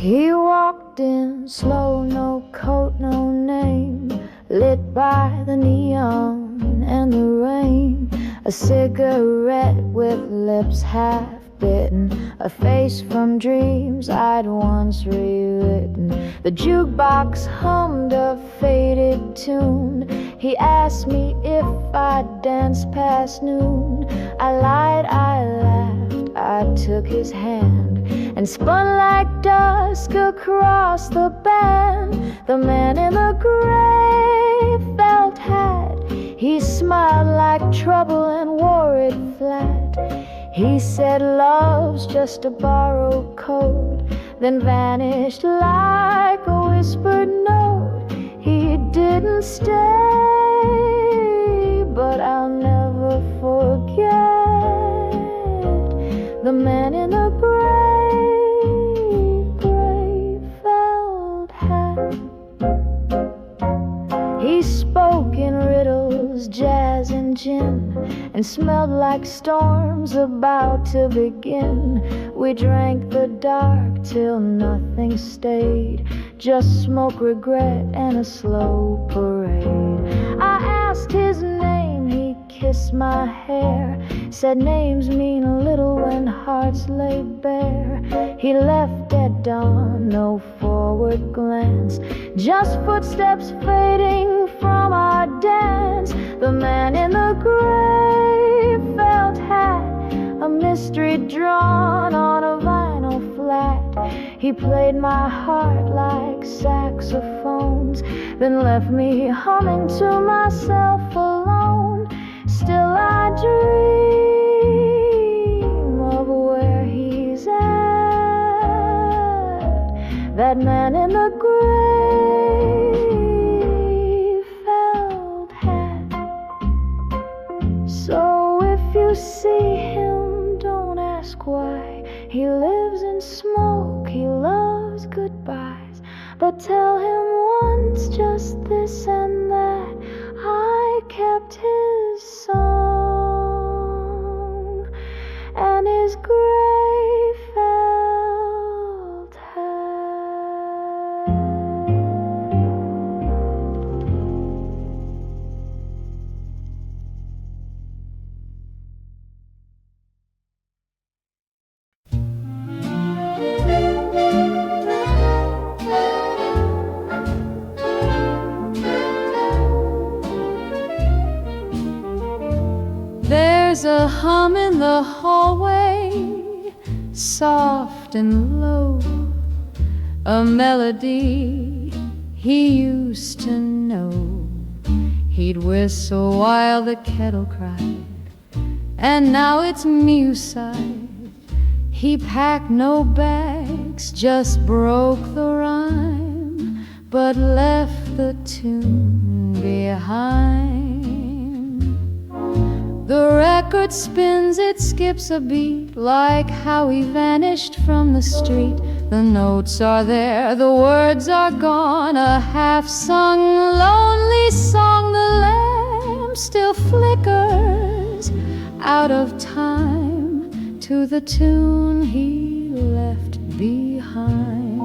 He walked in slow, no coat, no name, lit by the neon and the rain. A cigarette with lips half bitten, a face from dreams I'd once rewritten. The jukebox hummed a faded tune. He asked me if I'd dance past noon. I lied, I laughed, I took his hand and spun like dusk across the band. The man in the gray felt hat, he smiled like trouble and wore it flat. He said love's just a borrowed code, then vanished like a whispered note. He didn't stay, but I'll never forget the man in the gray felt hat. He spoke in riddles, jazz and gin, and smelled like storms about to begin. We drank the dark till nothing stayed, just smoke, regret, and a slow parade. I asked his name, he kissed my hair, said names mean little when hearts lay bare. He left at dawn, no forward glance, just footsteps fading from our dance. The man in the gray felt hat, a mystery drawn on a vinyl flat. He played my heart like saxophones, then left me humming to myself alone. Still I dream of where he's at, that man in the gray felt hat. So if you see him, don't ask why. He lives in smoke, he loves goodbyes, but tell him once just this and that, I kept his song and his gray felt hat. There's a hum in the hallway, soft and low, a melody he used to know. He'd whistle while the kettle cried, and now it's me who sighed. He packed no bags, just broke the rhyme, but left the tune behind. The record spins, it skips a beat, like how he vanished from the street. The notes are there, the words are gone, a half-sung, lonely song. The lamp still flickers out of time to the tune he left behind.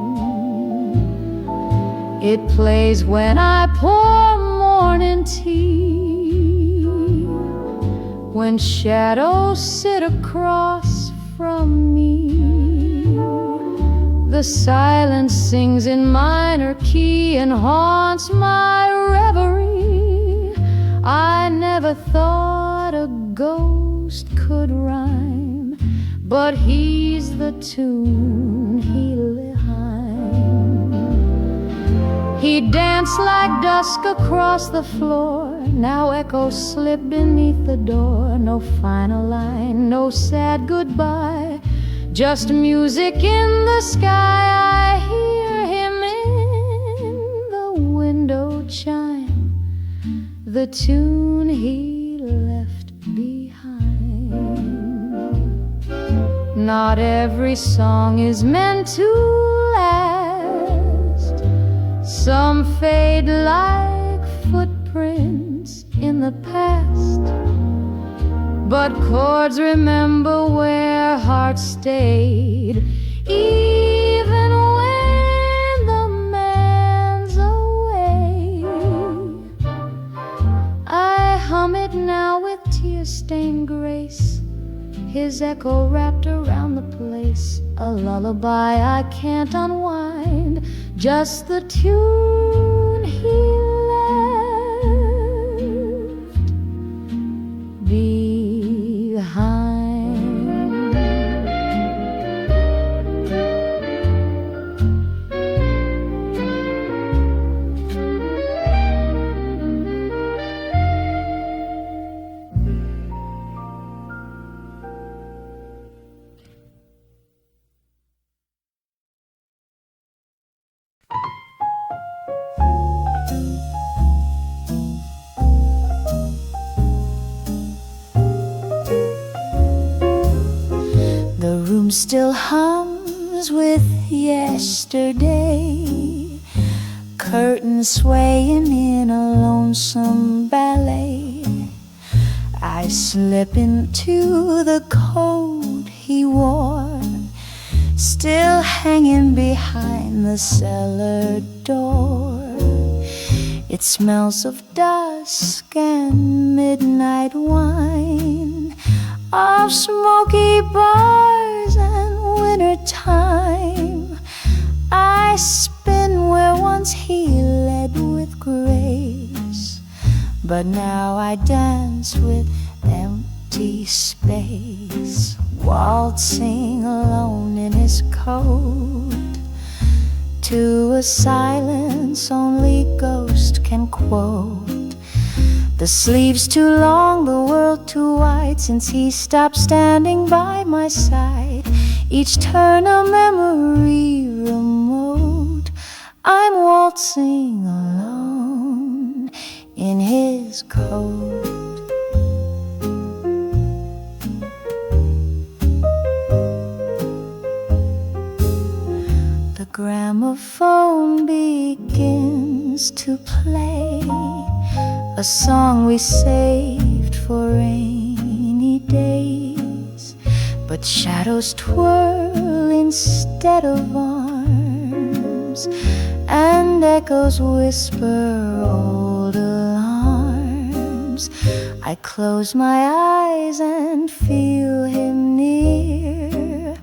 It plays when I pour morning tea, when shadows sit across from me. The silence sings in minor key and haunts my reverie. I never thought a ghost could rhyme, but he's the tune he behind. He danced like dusk across the floor, now echoes slip beneath the door. No final line, no sad goodbye, just music in the sky. I hear him in the window chime, the tune he left behind. Not every song is meant to last. Some fade like footprints in the past, but chords remember where hearts stayed, even when lullaby I can't unwind, just the tune he left behind. The room still hums with yesterday, curtains swaying in a lonesome ballet. I slip into the coat he wore, still hanging behind the cellar door. It smells of dusk and midnight wine, of smoky bars and winter time. I spin where once he led with grace, but now I dance with empty space, waltzing alone in his coat to a silence only ghost can quote. The sleeves too long, the world too wide, since he stopped standing by my side. Each turn a memory remote. I'm waltzing alone in his coat. The gramophone begins to play a song we saved for rainy days, but shadows twirl instead of arms, and echoes whisper old alarms. I close my eyes and feel him near,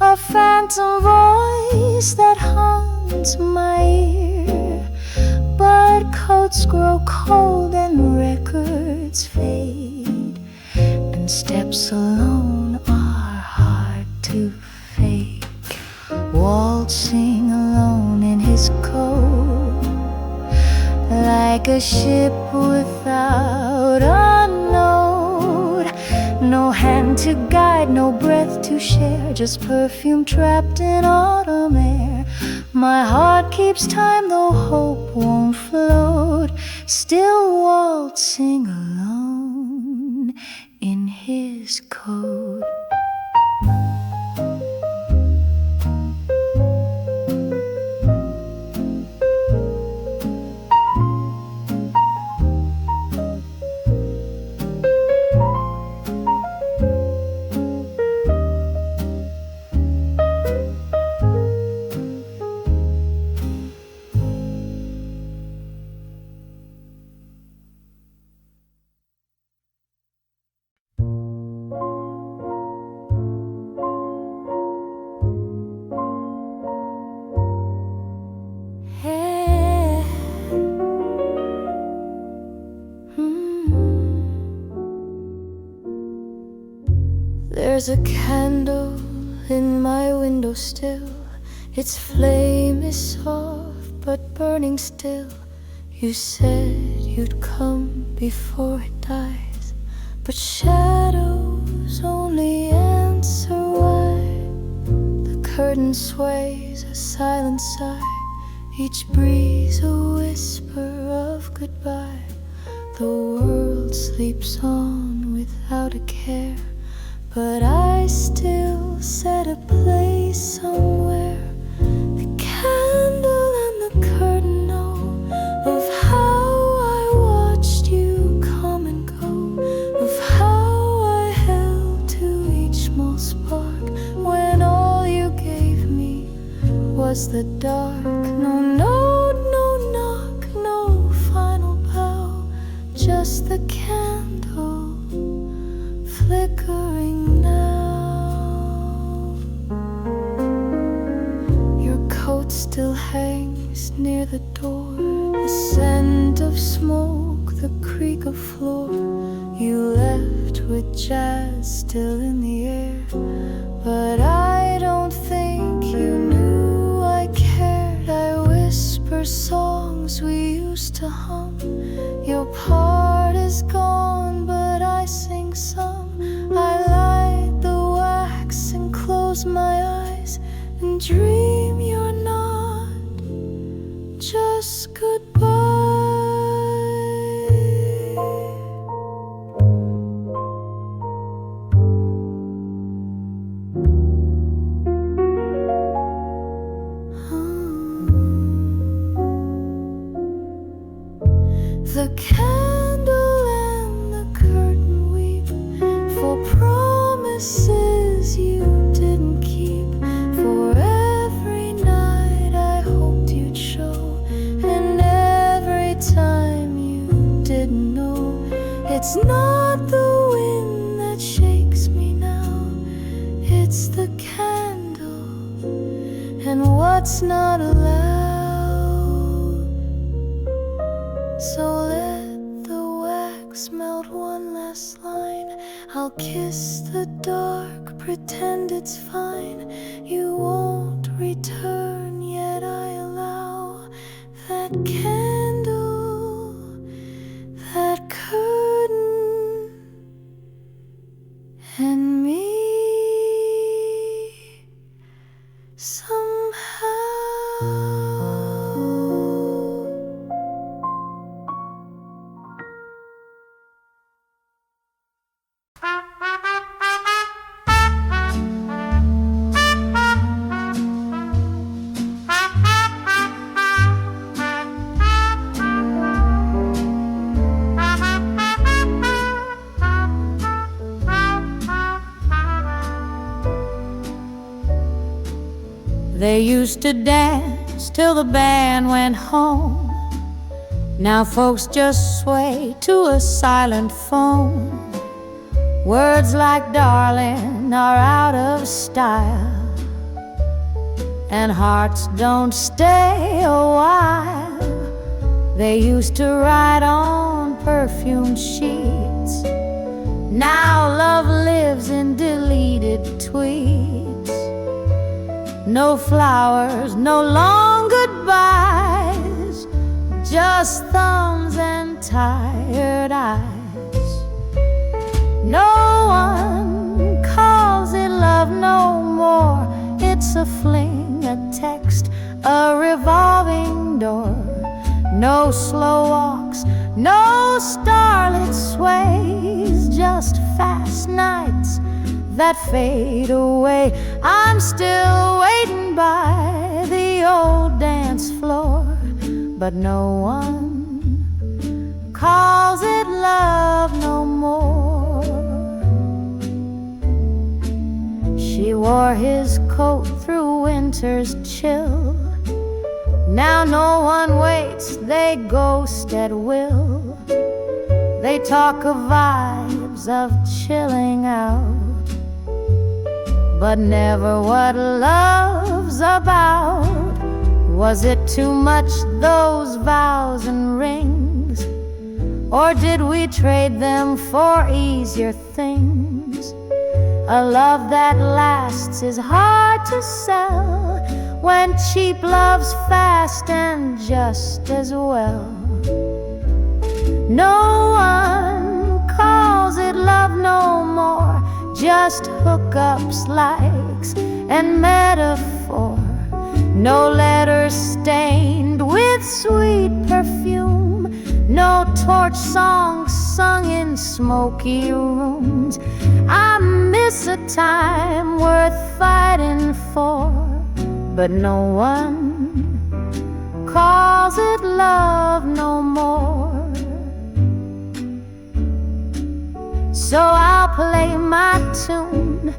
a phantom voice that haunts my ear. But coats grow cold and records fade, and steps alone are hard to fake. Waltzing alone in his coat, like a ship without a note. No hand to guide, no breath to share, just perfume trapped in autumn air. My heart keeps time, though hope won't float, still waltzing alone in his coat. There's a candle in my window still, its flame is soft but burning still. You said you'd come before it dies, but shadows only answer why. The curtain sways a silent sigh, each breeze a whisper of goodbye. The world sleeps on without a care, but I still set a place somewhere. The candle and the curtain know of how I watched you come and go, of how I held to each small spark when all you gave me was the dark. No note, no knock, no final bow, just the candle flickering now. still hangs near the door, the scent of smoke, the creak of floor. You left with jazz still in the air, but I don't think you knew I cared. I whisper songs we used to hum. Your part is gone, but I sing some. I light the wax and close my eyes and dream you're not just goodbye. The candle and the curtain weep for promises you didn't keep. For every night I hoped you'd show, and every time you didn't know. It's not the wind that shakes me now, it's the candle and what's not allowed. So let the wax melt one last line. I'll kiss the dark, pretend it's fine. You won't return, yet I allow that candle, that curtain, and me somehow. They used to dance till the band went home. Now folks just sway to a silent phone. Words like darling are out of style, and hearts don't stay a while. They used to write on perfume sheets. Now love lives in deleted tweets. No flowers, no long goodbyes, just thumbs and tired eyes. No one calls it love no more. It's a fling, a text, a revolving door. No slow walks, no starlit sways, just fast nights that fade away. I'm still waiting by the old dance floor, but no one calls it love no more. She wore his coat through winter's chill. Now no one waits, they ghost at will. They talk of vibes, of chilling out, but never what love's about. Was it too much, those vows and rings? Or did we trade them for easier things? A love that lasts is hard to sell, when cheap love's fast and just as well. No one calls it love no more, just hookups, likes, and metaphor. No letters stained with sweet perfume, no torch songs sung in smoky rooms. I miss a time worth fighting for, but no one calls it love no more. So I'll play my tune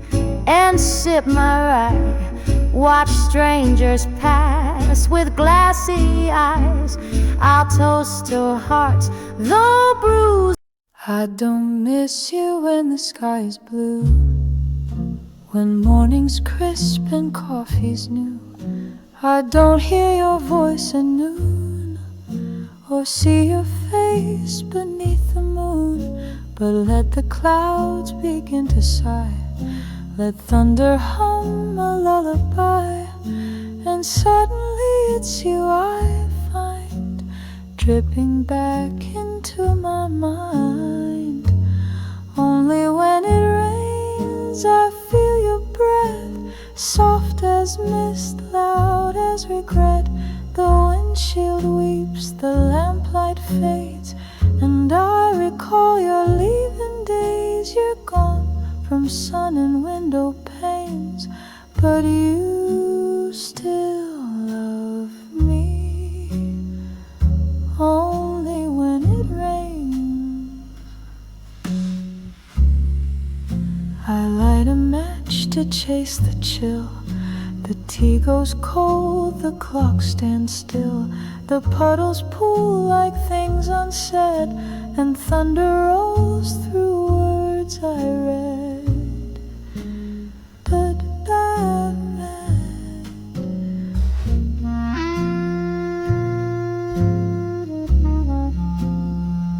and sip my rye, watch strangers pass with glassy eyes. I'll toast to hearts, though bruised. I don't miss you when the sky is blue, when morning's crisp and coffee's new. I don't hear your voice at noon, or see your face beneath the moon. But let the clouds begin to sigh, let thunder hum a lullaby, and suddenly it's you I find dripping back into my mind. Only when it rains I feel your breath, soft as mist, loud as regret. The windshield weeps, the lamplight fades, and I recall your leaving days. You're gone from sun and window panes, but you still love me, only when it rains. I light a match to chase the chill. The tea goes cold, the clock stands still. The puddles pool like things unsaid, and thunder rolls through words I read.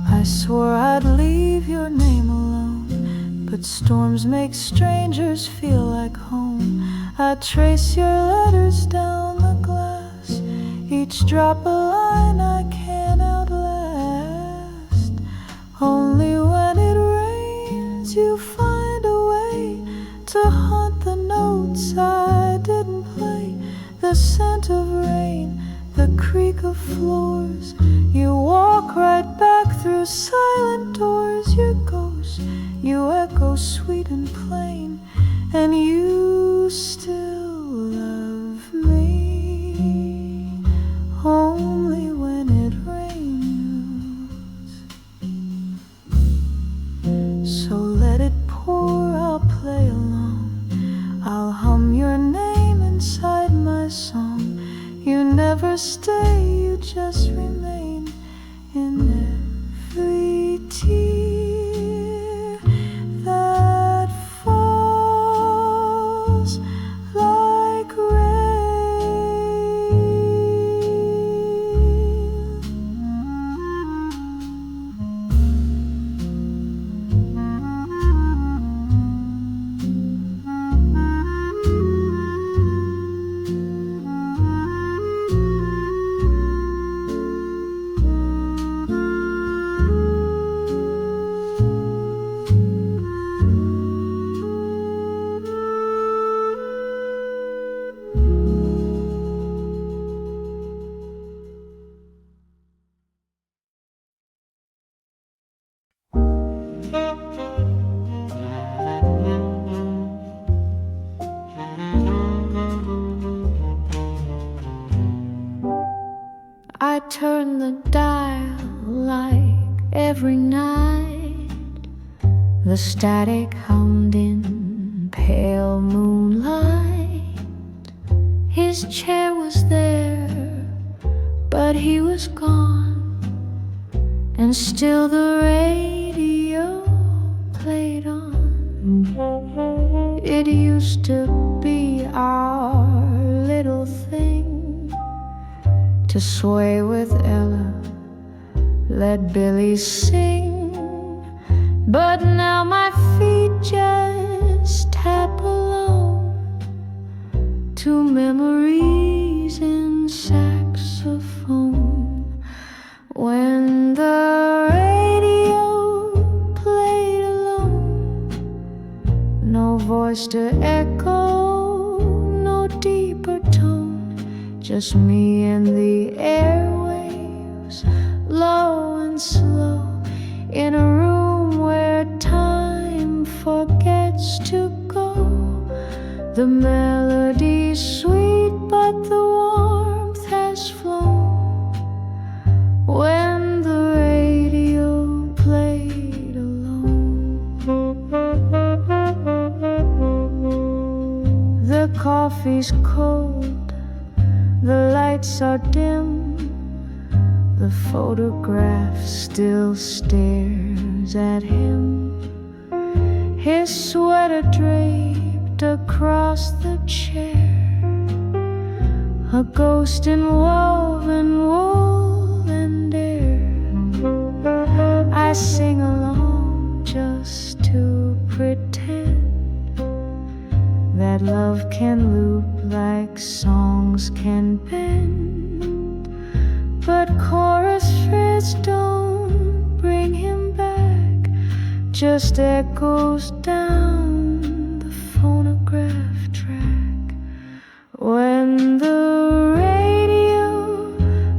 I swore I'd leave your name alone, but storms make strangers feel like home. I trace your letters down the glass, each drop a line I can't outlast. Only when it rains you find a way to haunt the notes I didn't play. The scent of rain, the creak of floors. You walk right back through silent doors. Your ghost, you echo sweet and plain, and you still love me, only when it rains. So let it pour, I'll play along, I'll hum your name inside my song. You never stay, you just remain in every tear that falls like I turn the dial like every night. The static hummed in pale moonlight. His chair was there, but he was gone, and still the radio played on. It used to be our little thing to sway with Ella, let Billy sing. But now my feet just tap along to memories in saxophone. When the radio played alone, no voice to echo, no deeper tone, just me and the airwaves, low and slow, in a room where time forgets to go. The melody's sweet, but the warmth has flown. When the radio played alone, the coffee's cold, the lights are dim, the photograph still stares at him, his sweater draped across the chair. a ghost in woven wool and air. I sing along just to pretend that love can loop like songs can bend, but chorus threads don't bring him back, just echoes down the phonograph track. When the radio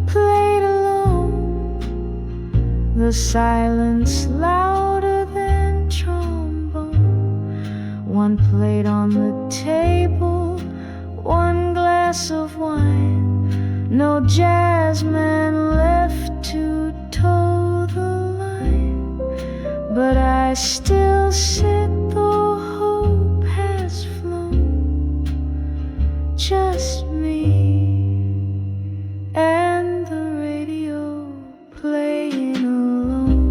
played alone, the silence louder than trombone. One plate on the table, one glass of wine, no jazzman left to toe the line. But I still sit though hope has flown, just me and the radio playing alone.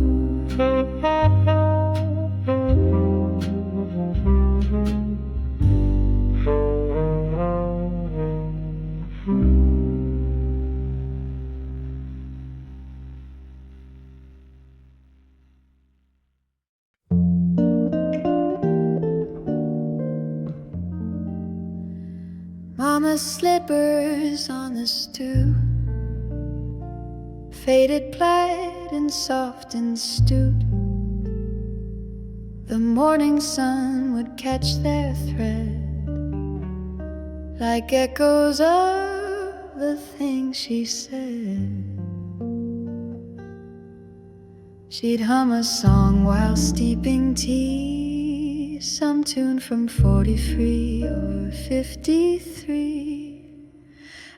Mama's slippers on the stew, faded plaid and soft and stewed. The morning sun would catch their thread, like echoes of the things she said. She'd hum a song while steeping tea, some tune from 43 or 53.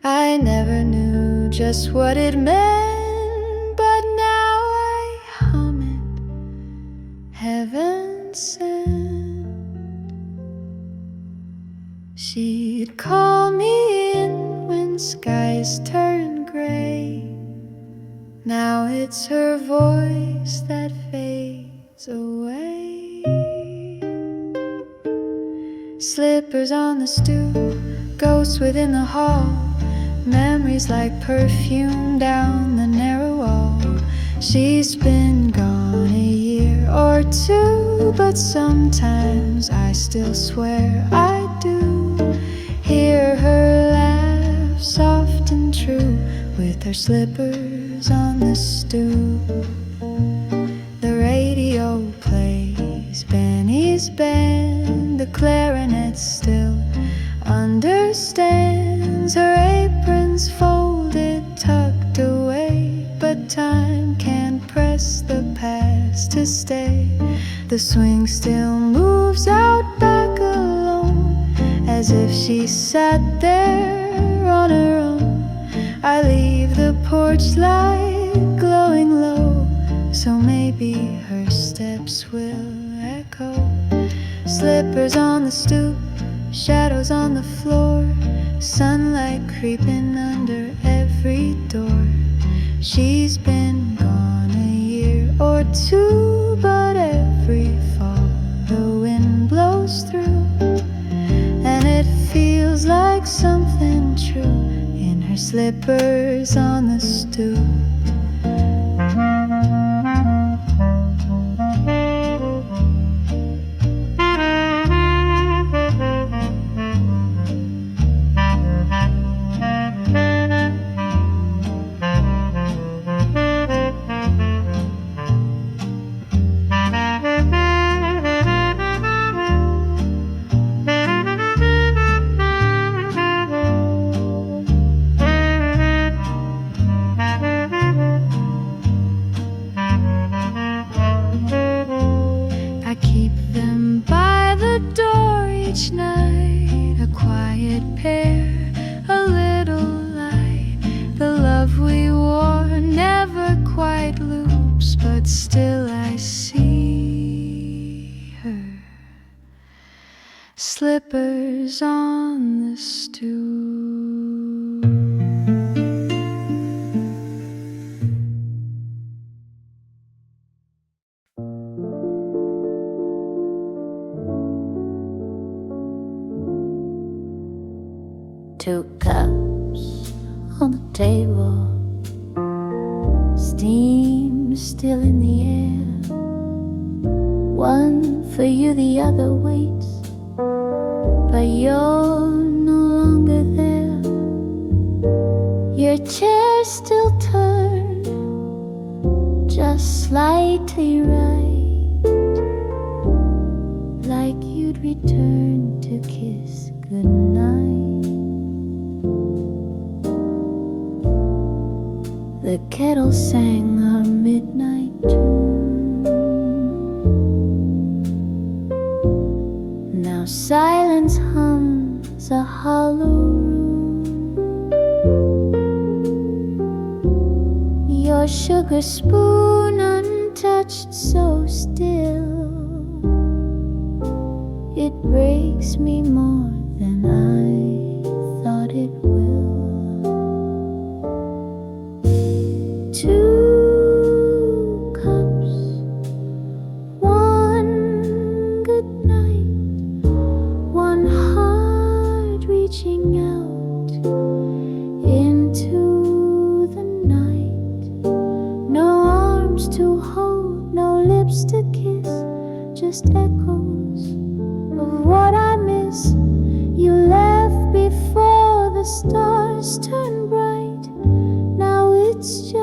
I never knew just what it meant, but now I hum it, heaven sent. She'd call me in when skies turn gray. Now it's her voice that fades away. Slippers on the stoop, ghosts within the hall, memories like perfume down the narrow wall. She's been gone a year or two, but sometimes I still swear I do hear her laugh, soft and true, with her slippers on the stoop. The radio plays Benny's band, the clarinet still understands. Her apron's folded, tucked away, but time can't press the past to stay. The swing still moves out back alone, as if she sat there on her own. I leave the porch light glowing low, so maybe her steps will echo. Slippers on the stoop, shadows on the floor, sunlight creeping under every door. She's been gone a year or two, but every fall the wind blows through, and it feels like something true in her slippers on the stoop. table, steam still in the air. One for you, the other waits, but you're no longer there. Your chair still turned just slightly right, like you'd return to kiss goodnight. The kettle sang a midnight tune. Now silence hums a hollow room. Your sugar spoon untouched, so still. It breaks me more than I thought it will. Two cups, one good night, one heart reaching out into the night. No arms to hold, no lips to kiss, just echoes of what I miss. You left before the stars turned bright. Now it's just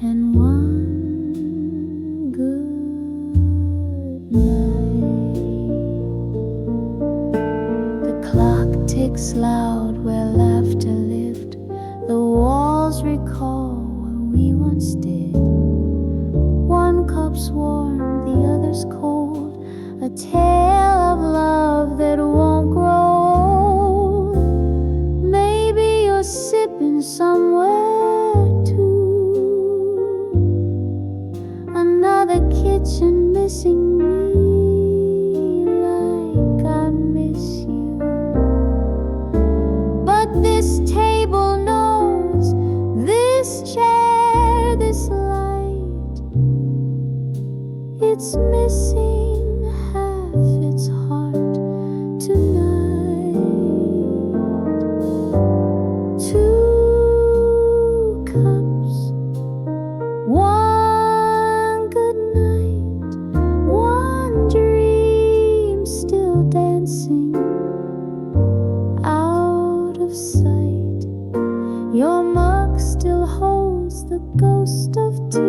and one good night. The clock ticks loud where laughter lived. The walls recall what we once did. One cup's warm, the other's cold. A tale of love that won't grow old. Maybe you're sipping somewhere kitchen missing me like I miss you. But this table knows, this chair, this light, it's missing half its heart tonight. Two cups, one out of sight. Your mug still holds the ghost of tea.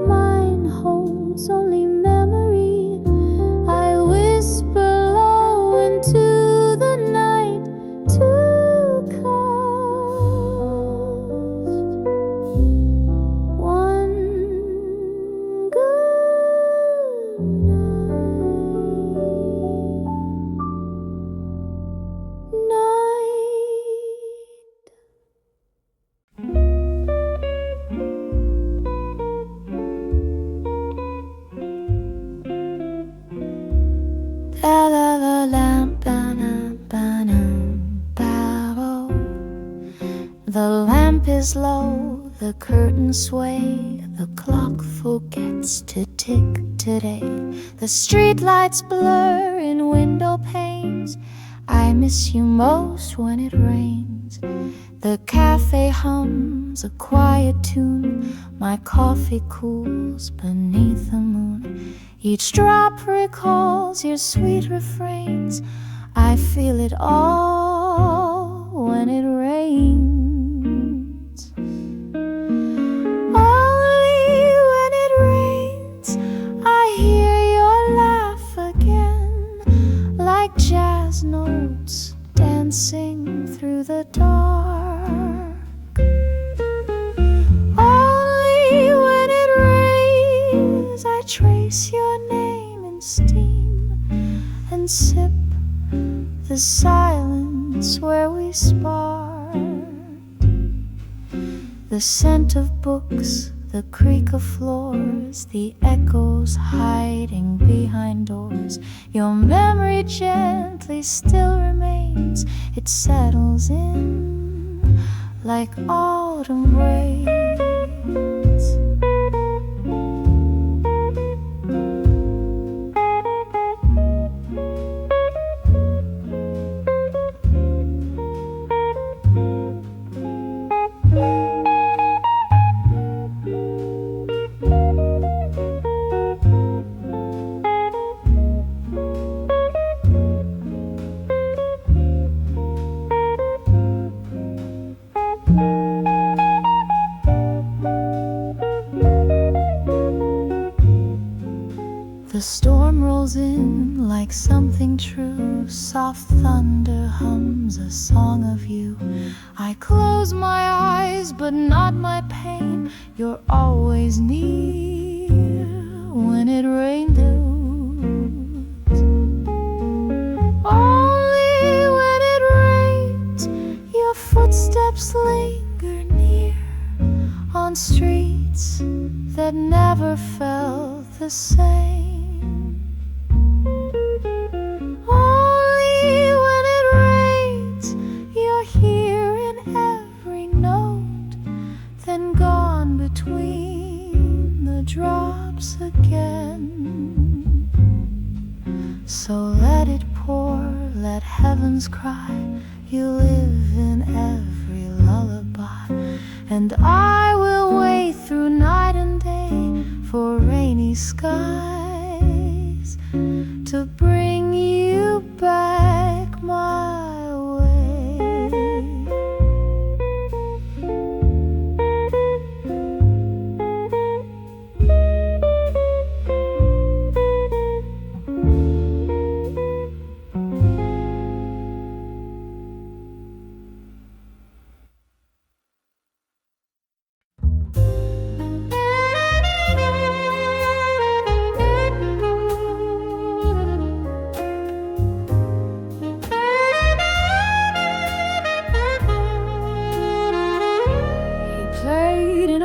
Mine holds only memory. I whisper low into the night. Two cups, one good The lamp is low, the curtains sway, the clock forgets to tick today. The streetlights blur in window panes. I miss you most when it rains. The cafe hums a quiet tune. My coffee cools beneath the moon. Each drop recalls your sweet refrains. I feel it all when it rains. Only when it rains I hear your laugh again, like jazz notes dancing through the dark. Only when it rains I trace your name in steam and sip the silence where we spark. The scent of books, the creak of floors, the echoes hiding behind doors. Your memory gently still remains. It settles in like autumn rains. storm rolls in like something true. Soft thunder hums a song of you. I close my eyes, but not my pain. You're always near when it rains. Only when it rains, your footsteps linger near on streets that never felt the same. Only when it rains, you're here in every note, then gone between the drops again. So let it pour, let heavens cry. You live in every lullaby, and I will wait through night and day for rainy skies to bring you back my way.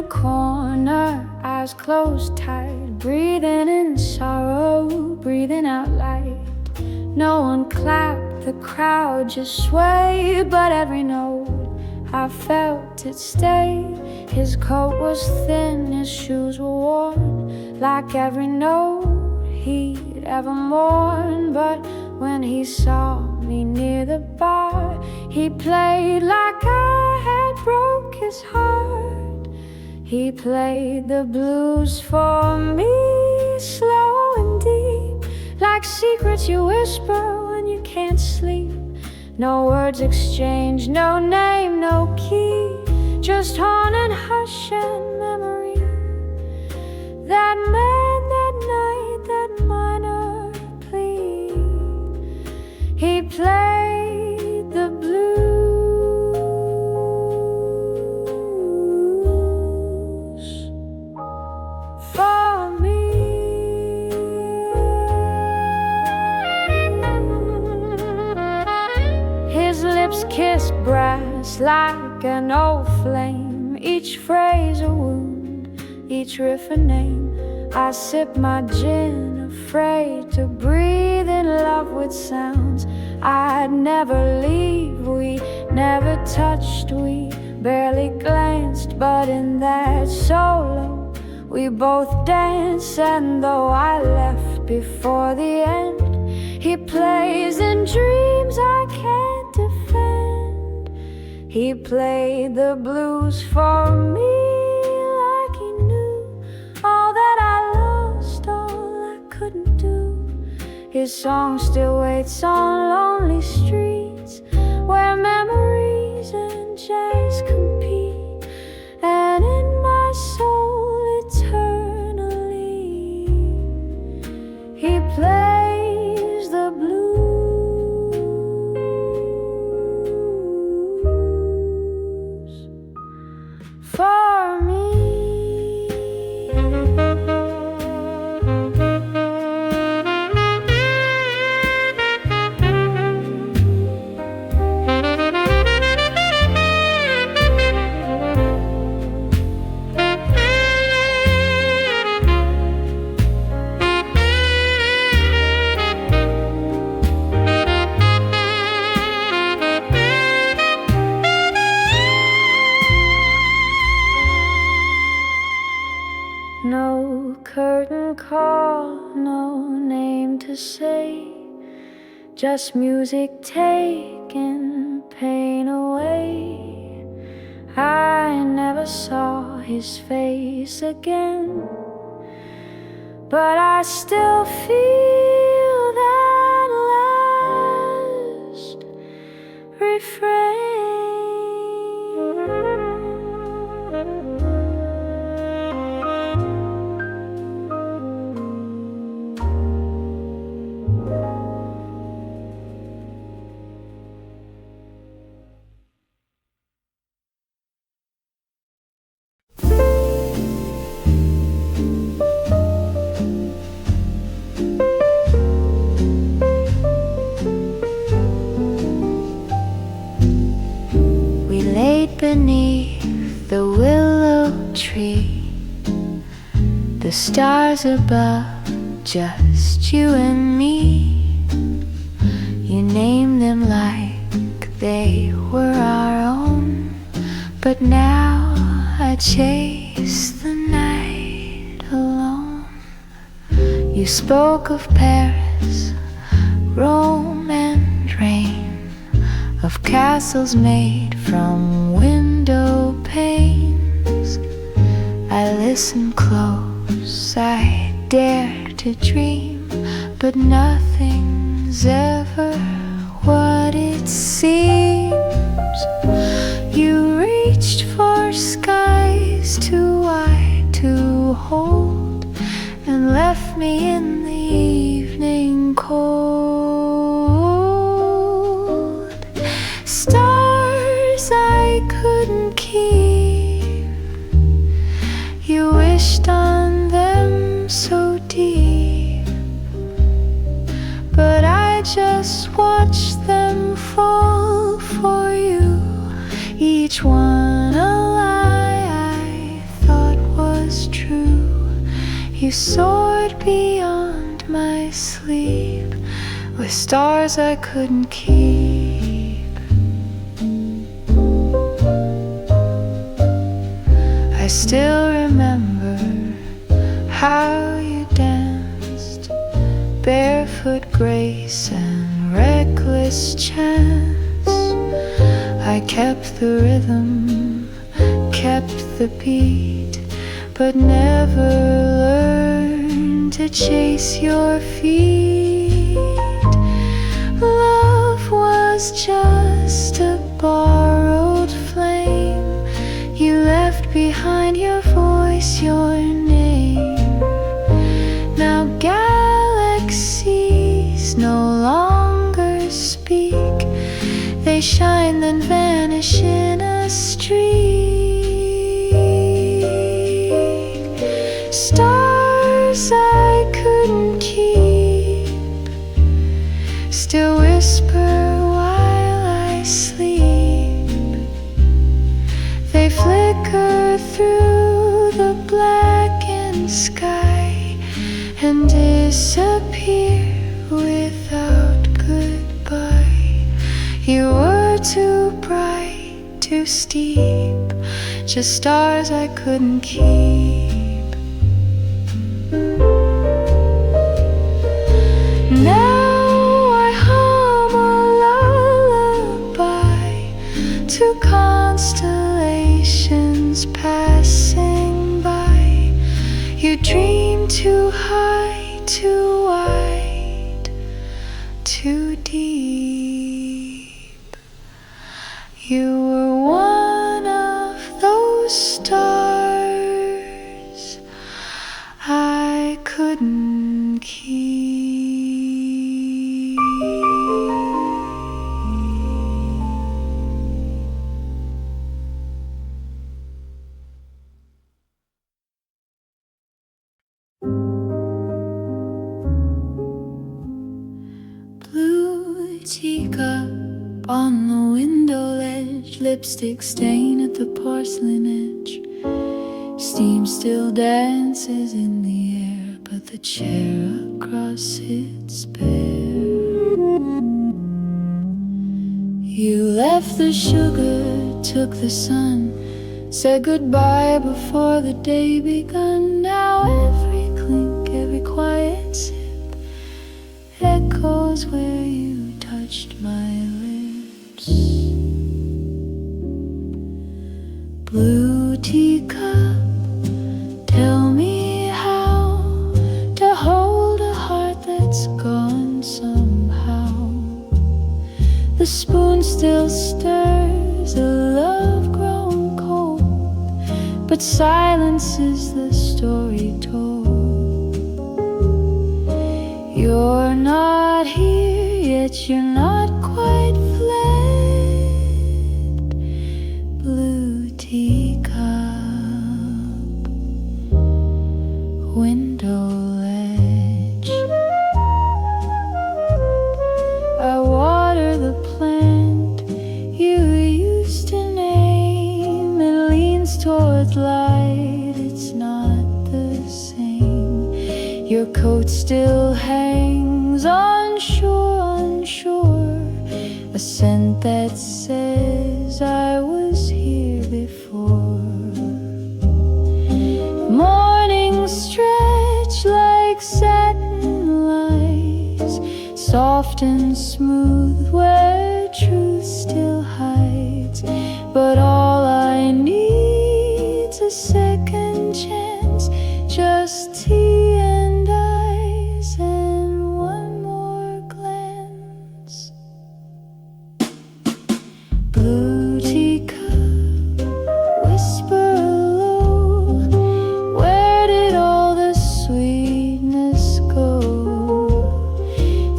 Corner, eyes closed tight, breathing in sorrow, breathing out light. No one clapped, the crowd just swayed, but every note I felt it stayed. His coat was thin, his shoes were worn, like every note he'd ever mourned. But when he saw me near the bar, he played like I had broke his heart. He played the blues for me, slow and deep, like secrets you whisper when you can't sleep. No words exchanged, no name, no key, just horn and hush and memory. That man, that night, that minor plea. He played the blues for me. His lips kissed brass like an old flame, each phrase a wound, each riff a name. I sip my gin, afraid to breathe in love with sounds I'd never leave. We never touched, we barely glanced, but in that solo we both danced. And though I left before the end, he plays in dreams I can't defend. He played the blues for me like he knew all that I lost, all I couldn't do. His song still waits on lonely streets where memories and jazz compete, and in my soul eternally he plays the blues for me. No curtain call, no name to say, just music taking pain away. I never saw his face again, but I still feel that last refrain. beneath the willow tree, the stars above, just you and me. You named them like they were our own, but now I chase the night alone. You spoke of Paris, Rome and rain, of castles made from window panes. I listened close, I dared to dream, but nothing's ever what it seems. You reached for skies too wide to hold, and left me in the evening cold. Stars I couldn't keep, you wished on them so deep, but I just watched them fall for you, each one a lie I thought was true. You soared beyond my sleep with stars I couldn't keep. I still remember how you danced, barefoot grace and reckless chance. I kept the rhythm, kept the beat, but never learned to chase your feet. Love was just a borrowed flame. You left behind your voice, your name. Now galaxies no longer speak, they shine then vanish in a streak. Stars I couldn't keep still whisper while I sleep. They flicker through the blackened sky and disappear without goodbye. You were too bright, too steep, just stars I couldn't keep. Now I hum a lullaby to constellations passing by. You dream too high, too wide, too deep. You were one of those stars I couldn't keep. Blue teacup on the window ledge, lipstick stain at the porcelain edge. Steam still dances in the air, but the chair across sits bare. You left the sugar, took the sun, said goodbye before the day begun. Now every clink, every quiet sip echoes where you touched my lips. Blue teacup, tell me how to hold a heart that's gone somehow. The spoon still stirs a love grown cold, but silence is the story told. You're not here, yet you're not quite fled. Blue teacup, window ledge. I water the plant you used to name. still hangs on shore, a scent that says I was here before. Mornings stretch like satin lies, soft and smooth where truth still hides. But all I need's a second chance, just tea and eyes and one more glance. Blue teacup, whisper low, where did all the sweetness go?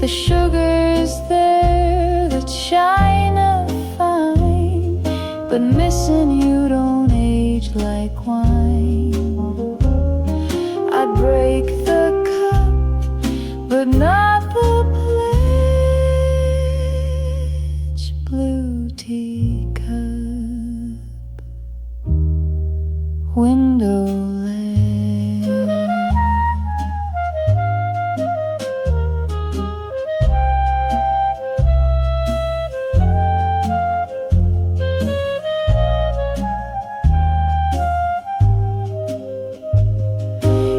The sugar's there, the china fine, but missing you don't age like wine. I'd break the cup, but not the pledge. Blue teacup, window ledge.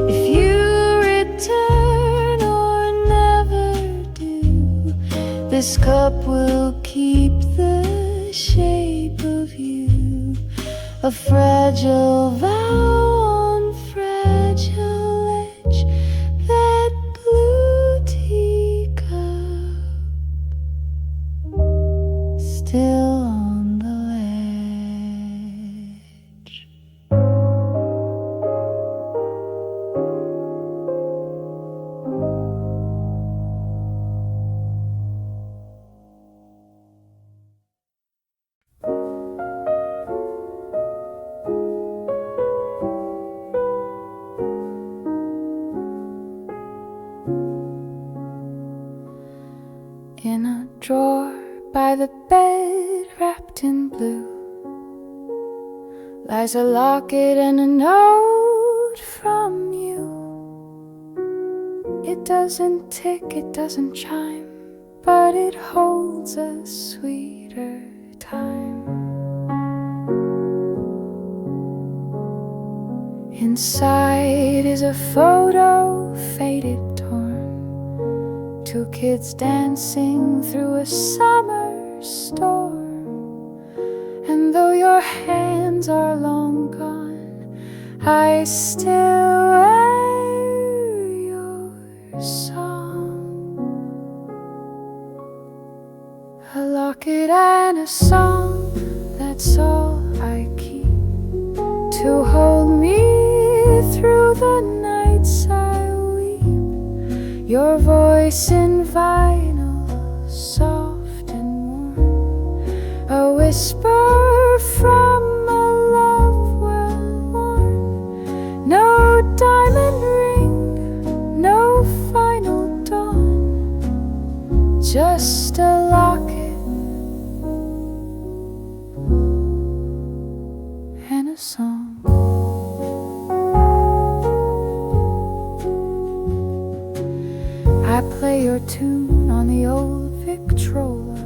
If you return or never do, this cup will keep the shape of you, a fragile vow on fragile edge. That blue teacup still on the ledge. In a drawer by the bed, wrapped in blue, lies a locket and a note from you. It doesn't tick, it doesn't chime, but it holds a sweeter time. Inside is a photo, faded, torn, two kids dancing through a summer storm. And though your hands are long gone, I still wear your song. A locket and a song, that's all I keep, to hold me through the nights I weep. Your voice in vinyl, soft and warm, a whisper from a love well worn. No diamond ring, no final dawn, just a locket and a song. I play your tune on the old Victrola,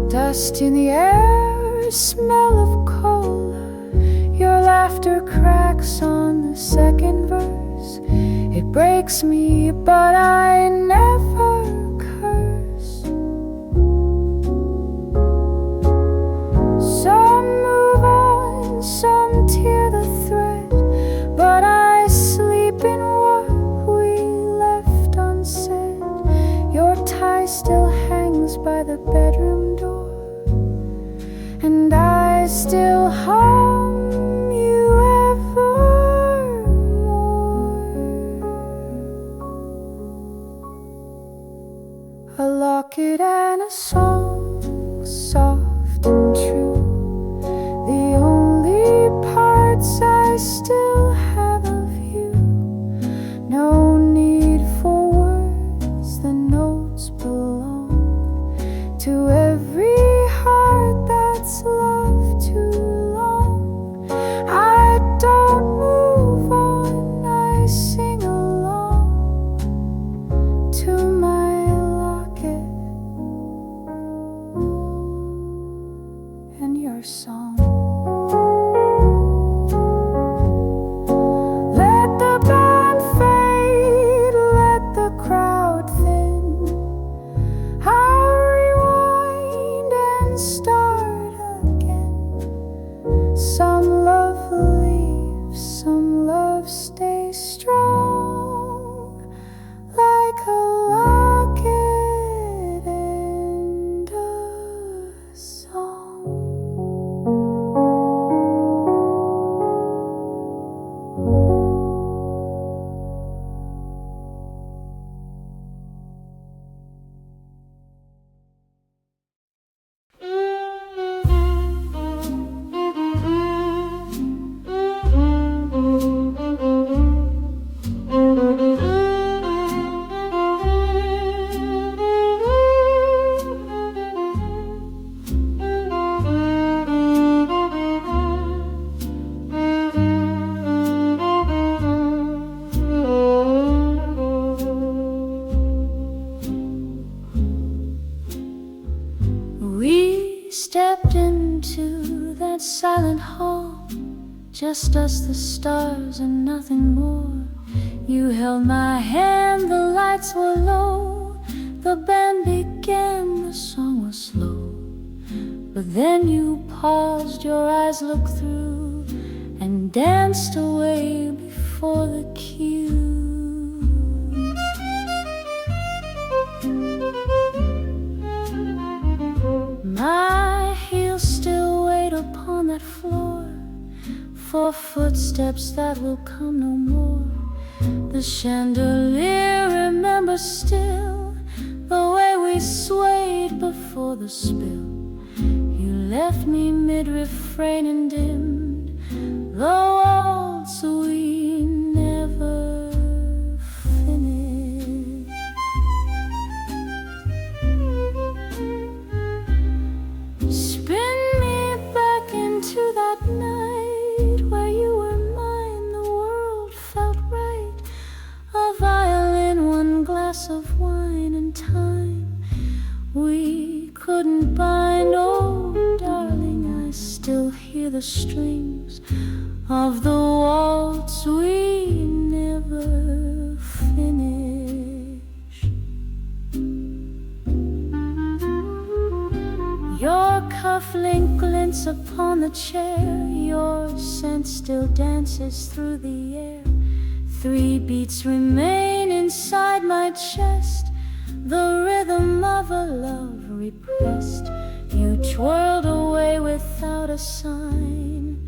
dust in the air, smell of cola. Your laughter cracks on the second verse. It breaks me, but I never curse. Some move on, some tear the thread, but I sleep in what we left unsaid. Your tie still hangs by the bedroom door, and I still hum you evermore. A locket and a song, soft and true, the only parts I still have of you. No need for words, the notes belong to every heart that's loved too long. I don't move on, I sing along. and start again. Some love leaves, some love stays strong, like a locket and a song. We stepped into that silent hall, just us, the stars, and nothing more. You held my hand, the lights were low, the band began, the song was slow. But then you paused, your eyes looked through, and danced away before the cue. My heels still wait upon that floor, for footsteps that will come no more. The chandelier remembers still the way we swayed before the spill. You left me mid-refrain and dimmed the waltz we never finished. Spin me back into that night where you were mine, the world felt right. A violin, one glass of wine, and time we couldn't bind. Oh, darling, I still hear the strings of the waltz we never finished. Your cufflink glints upon the chair, your scent still dances through the air. 3 beats remain inside my chest, the rhythm of a love repressed. You twirled away without a sign,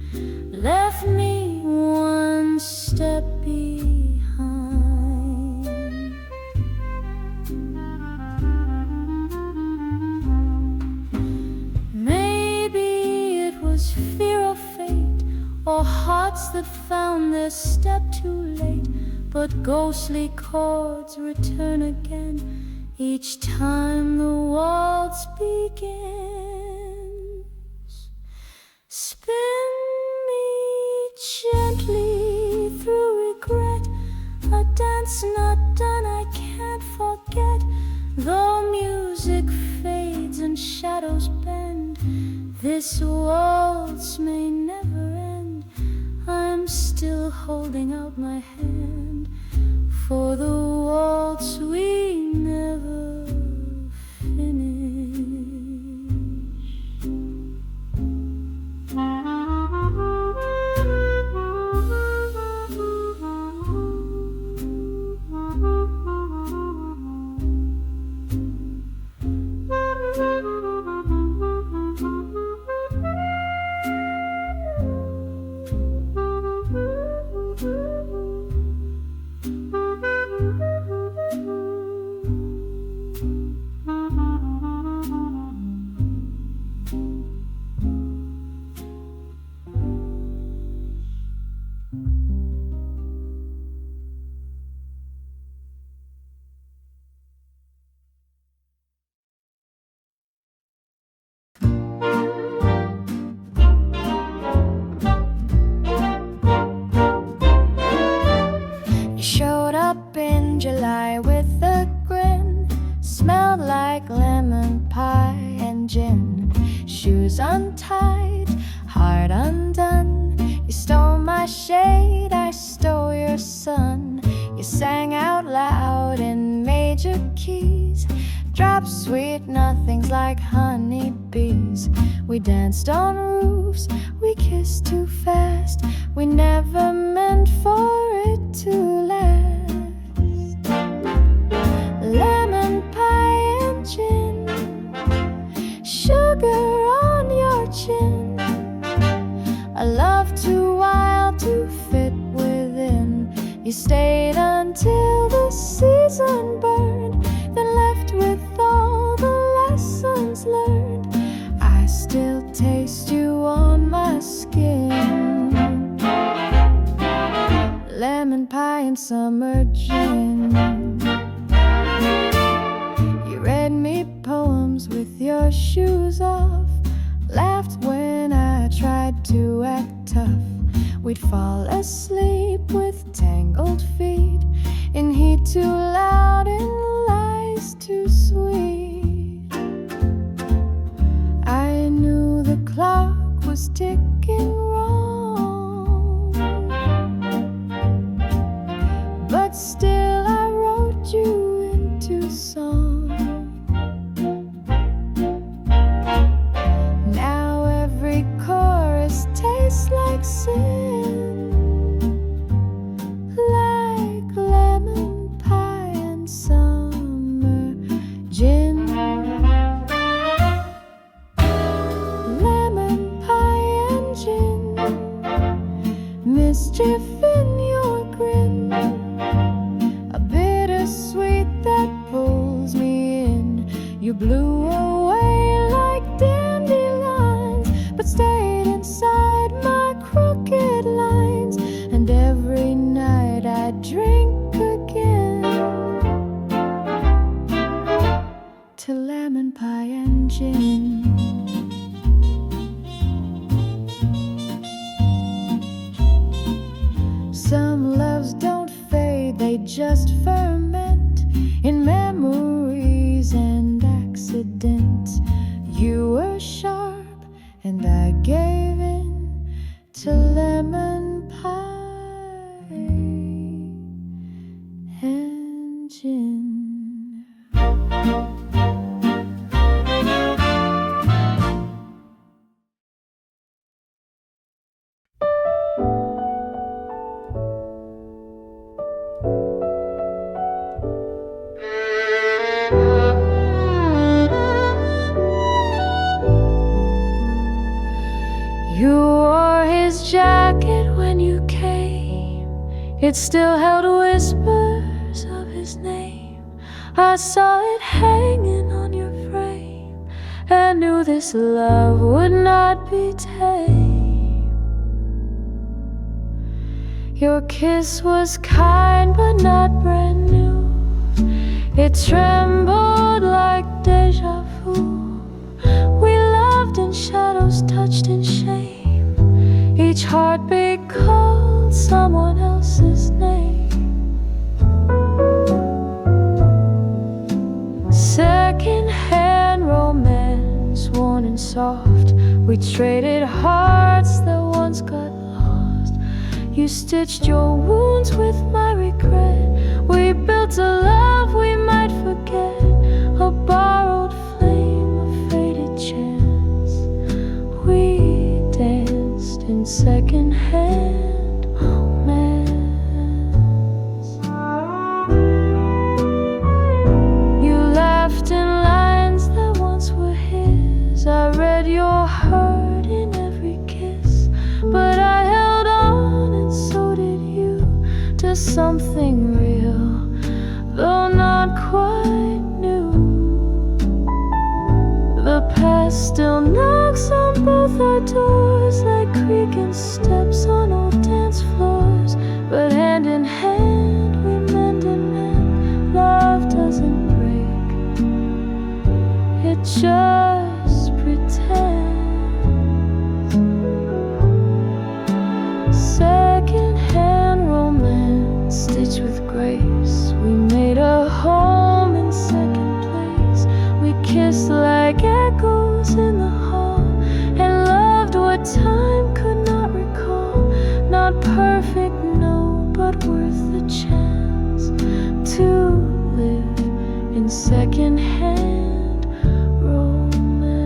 left me one step behind. Maybe it was fear of fate, or hearts that found their step too late. But ghostly chords return again each time the waltz begins. Spin me gently through regret, a dance not done I can't forget. Though music fades and shadows bend, this waltz may never end. I'm still holding out my hand for the waltz we never finished. July with a grin, smelled like lemon pie and gin. Shoes untied, heart undone. You stole my shade, I stole your sun. You sang out loud in major keys, Drop sweet nothings like honeybees. We danced on roofs, we kissed too fast. We never meant for it to last. Lemon pie and gin, sugar on your chin. A love too wild to fit within. You stayed until the season burned, then left with all the lessons learned. I still taste you on my skin. Lemon pie and summer gin. You read me poems with your shoes off, laughed when I tried to act tough. We'd fall asleep with tangled feet, in heat too loud and lies too sweet. I knew the clock was ticking wrong, but still I wrote you into song. Now every chorus tastes like sin, like lemon pie and summer gin. Lemon pie and gin, mischief in your grin, a bittersweet that pulls me in. You blew away like dandelions, but stayed inside my crooked lines. And every night I drink again to lemon pie and gin. Some loves don't fade, they just ferment in memories and accidents. You were sharp and I gave in to lemon pie and gin. You wore his jacket when you came, it still held whispers of his name. I saw it hanging on your frame, and knew this love would not be tame. Your kiss was kind but not brand new. It trembled like deja vu. We loved in shadows, touched in shame. Each heartbeat called someone else's name. Second-hand romance, worn and soft. We traded hearts that once got lost. You stitched your wounds with my regret. We built a love we might forget, a borrowed flame, a faded chance. We danced in second-hand romance. You laughed in lines that once were his. I read your hurt in every kiss, but I held on and so did you, to something real, though not quite new. The past still knocks on both our doors, like creaking steps on old dance floors. But hand in hand we mend and mend. Love doesn't break, it just pretends. Second-hand romance, stitched with grace. We made a home in second place. We kissed like echoes in the hall, and loved what time could not recall. Not perfect, no, but worth the chance to live in in second-hand romance.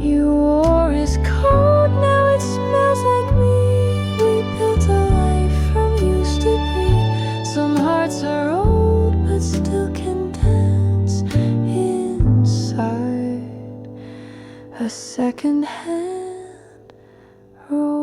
You wore his coat, now it smells like me. We built a life from used to be. Some hearts are old but still can dance inside a second-hand romance.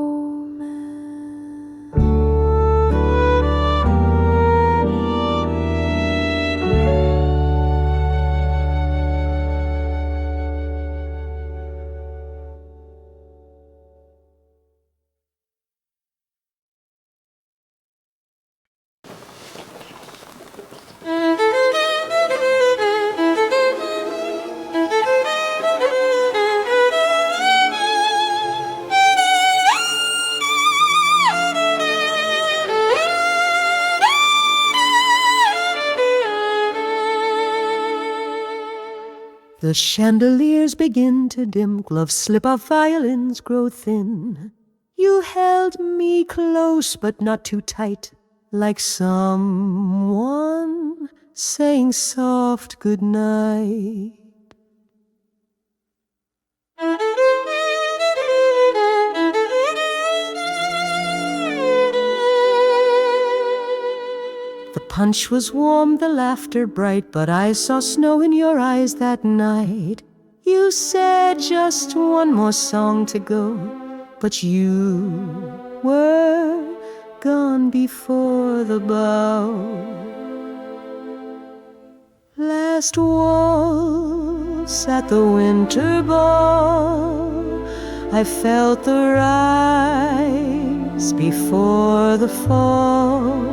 The chandeliers begin to dim, gloves slip off, violins grow thin. You held me close but not too tight, like someone saying soft goodnight. The punch was warm, the laughter bright, but I saw snow in your eyes that night. You said just one more song to go, but you were gone before the bow. Last waltz at the winter ball, I felt the rise before the fall.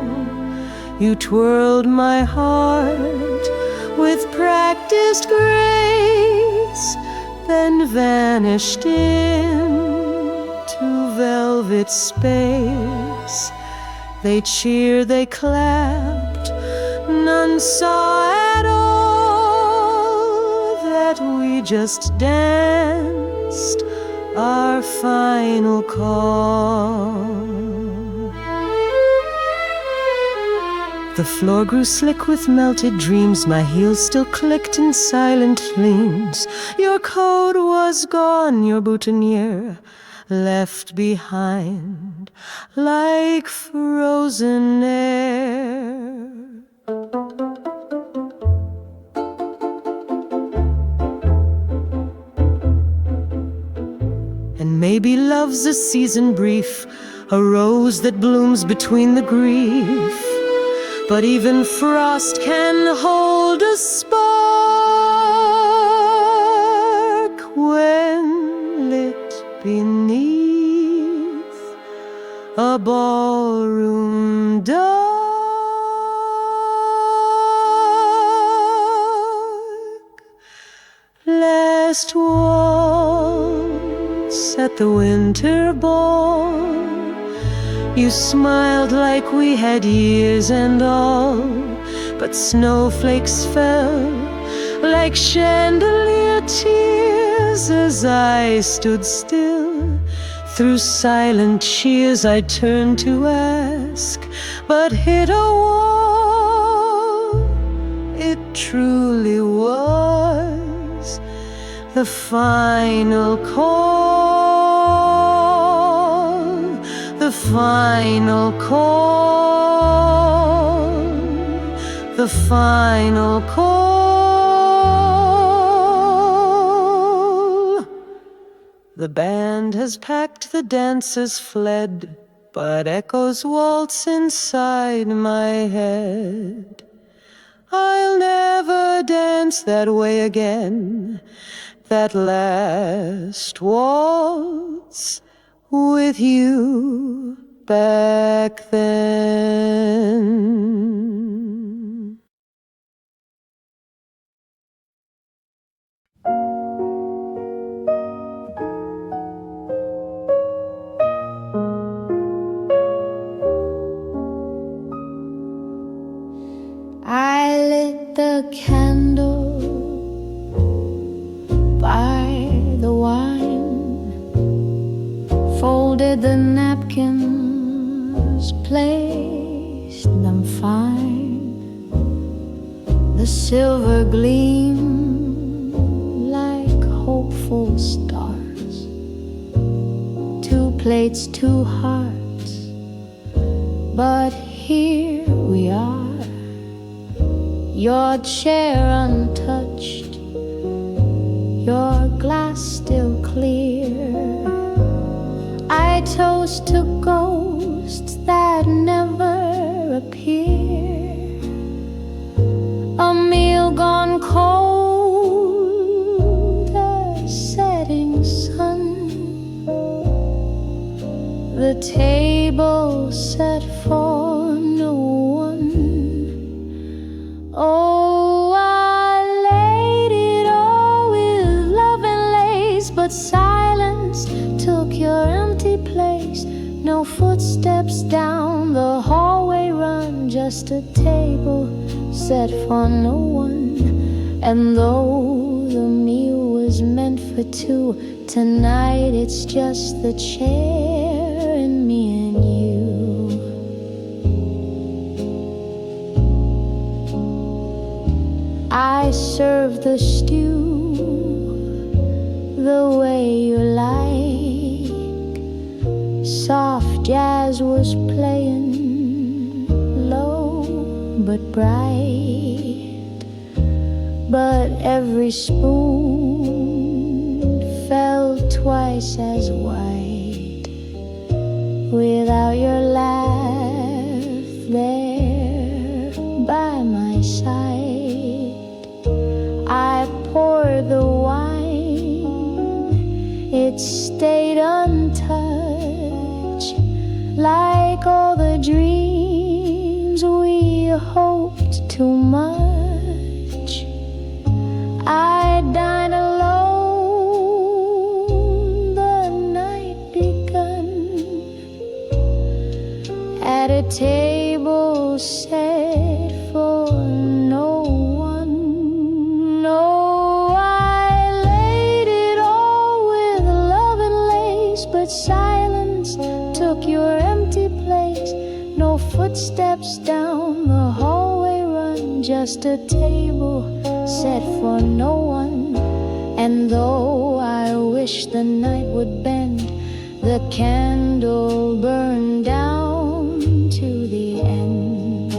You twirled my heart with practiced grace, then vanished into velvet space. They cheered, they clapped, none saw at all that we just danced our final call. The floor grew slick with melted dreams, my heels still clicked in silent leans. Your coat was gone, your boutonniere left behind like frozen air. And maybe love's a season brief, a rose that blooms between the grief. But even frost can hold a spark when lit beneath a ballroom dark. Last waltz at the winter ball, you smiled like we had years and all, but snowflakes fell like chandelier tears as I stood still. Through silent cheers I turned to ask, but hit a wall. It truly was the final call, the final call, the final call. The band has packed, the dancers fled, but echoes waltz inside my head. I'll never dance that way again, that last waltz with you back then. the napkins, placed them fine. The silver gleam like hopeful stars. 2 plates, 2 hearts, but here we are. Your chair untouched, your glass still clear. I toast to ghosts that never appear. A meal gone cold, a setting sun. The table set for no one. Oh, I laid it all with love and lace, but silence took your empty place. No footsteps down the hallway run, just a table set for no one. And though the meal was meant for 2, tonight it's just the chair and me and you. I serve the stew the way you like. Soft jazz was playing, low but bright. But every spoon felt twice as white. Without your laugh there by my side, I poured the wine. It stayed untouched, like all the dreams we hoped too much. I dined alone, the night begun, at a table set for no one. No, I laid it all with love and lace, but silence took your empty place. No footsteps down the hallway run, just a table set for no one. And though I wish the night would bend, the candle burned down to the end.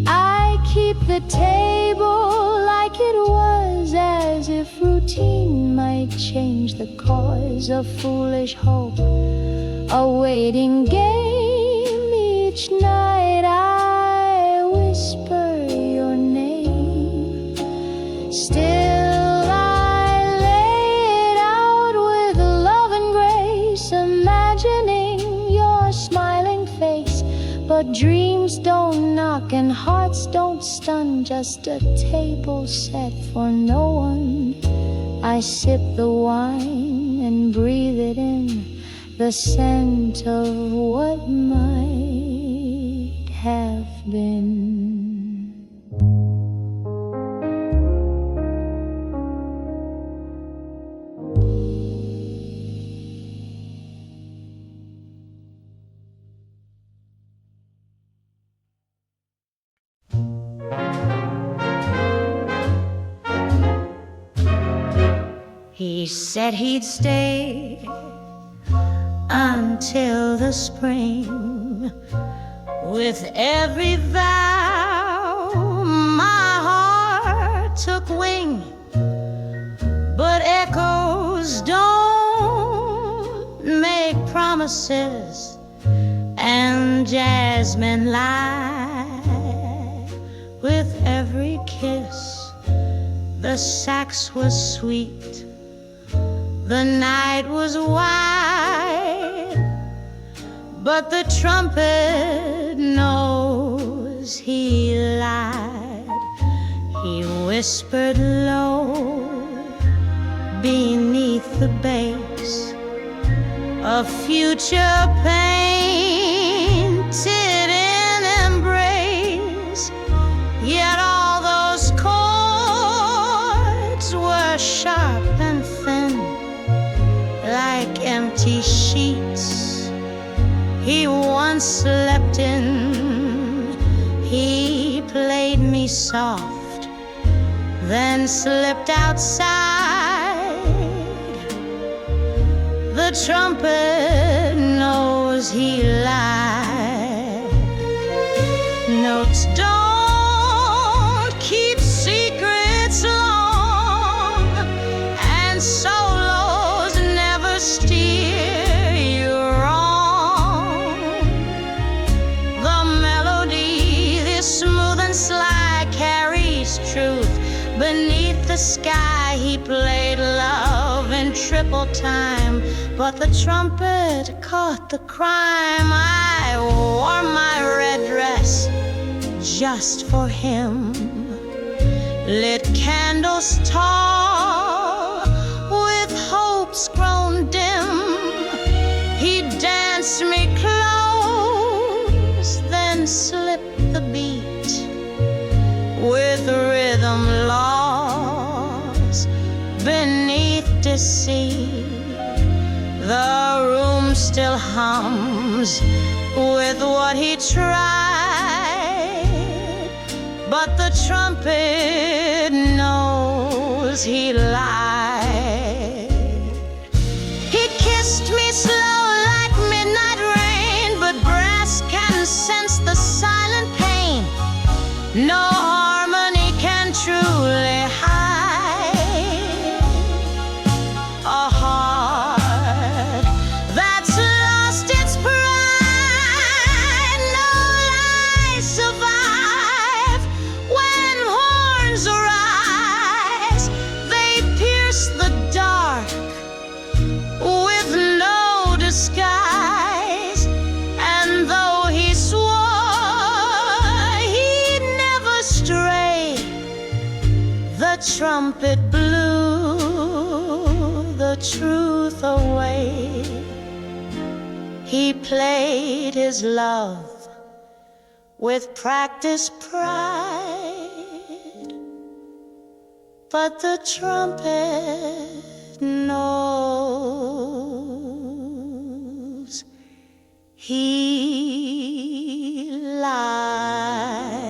I keep the table like it was, as if routine might change the cause. A foolish hope, a waiting game. Each night I whisper your name. Still I lay it out with love and grace, imagining your smiling face. But dreams don't knock and hearts don't stun, just a table set for no one. I sip the wine and breathe it in, the scent of what might have been. He said he'd stay until the spring. With every vow, my heart took wing. But echoes don't make promises, and jasmine lie with every kiss. The sax was sweet, the night was wide, but the trumpet knows he lied. He whispered low beneath the bass, a future painted in embrace. Yet all those chords were sharp and me soft, then slipped outside. The trumpet knows he lied. Notes don't keep secrets long, and solos never steer you wrong. The melody, this smooth and sly, carries truth. Beneath the sky he played love in triple time, but the trumpet caught the crime. I wore my red dress just for him, lit candles tall with hopes grown dim. He danced me close, then slipped the beat with rhythm lost beneath deceit. The room still hums with what he tried, but the trumpet knows he lied. He kissed me slow like midnight rain, but brass can sense the silent pain. No harmony can truly hide a heart that's lost its pride. No lies survive when horns arise. They pierce the dark with no disguise. And though he swore he'd never stray, the trumpet blew the truth away. He played his love with practiced pride, but the trumpet knows he lied.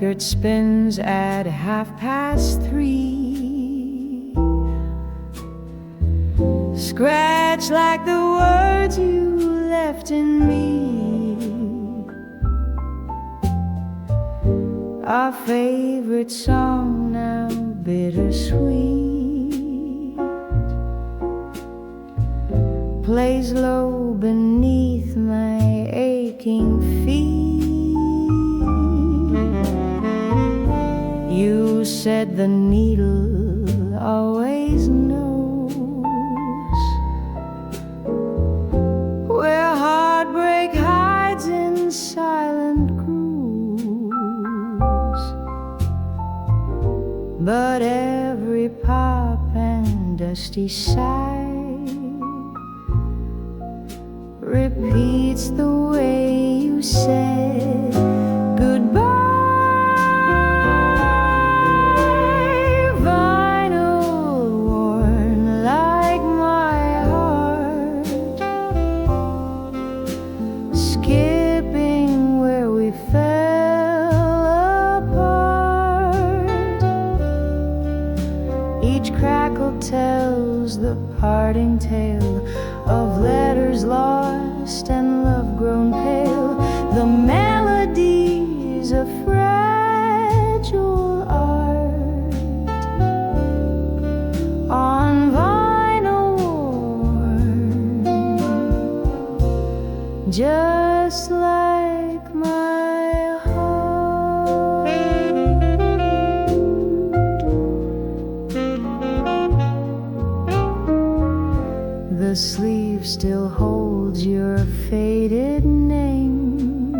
It spins at 3:30. Scratch like the words you left in me. Our favorite song now bittersweet plays low beneath my aching feet. You said the needle always knows where heartbreak hides in silent grooves. But every pop and dusty sigh repeats the way you said goodbye. Tells the parting tale of letters lost and love grown pale. The melodies of fragile art on vinyl worn, just like my heart. The sleeve still holds your faded name,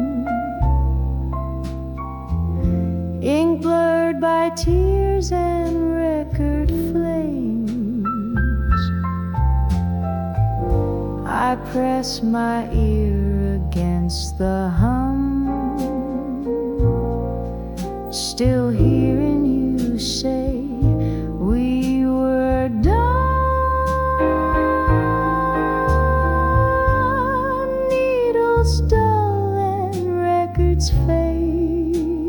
ink blurred by tears and record flames. I press my ear against the hum, still hearing you say we were done. Needles dull and records fade,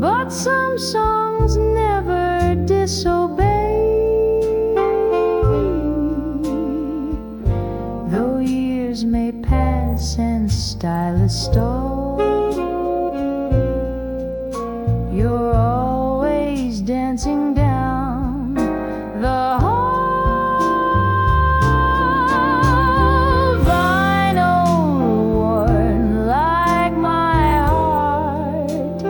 but some songs never disobey. Though years may pass and stylists stall, you're always dancing down the hall. Vinyl worn like my heart,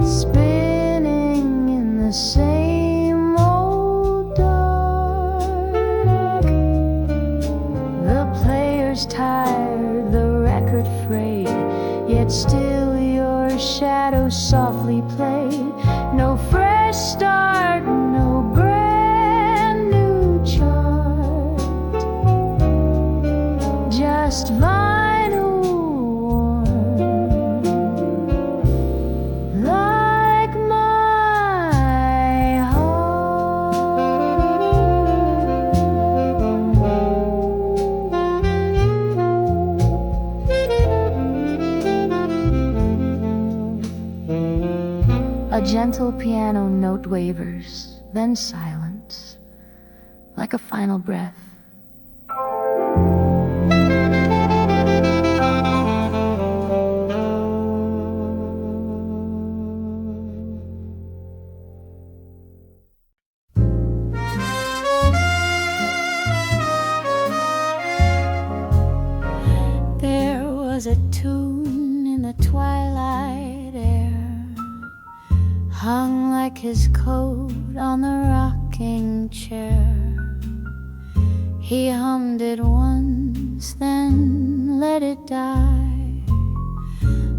spinning in the same old dark. The player's tired, the record frayed, yet still your shadow softly played. No fresh start, no brand new chart, just vinyl worn like my heart. A gentle piano note wavers, then silence, like a final breath. There was a tune in the twilight air, hung like his coat on the rocking chair. He hummed it once, then let it die,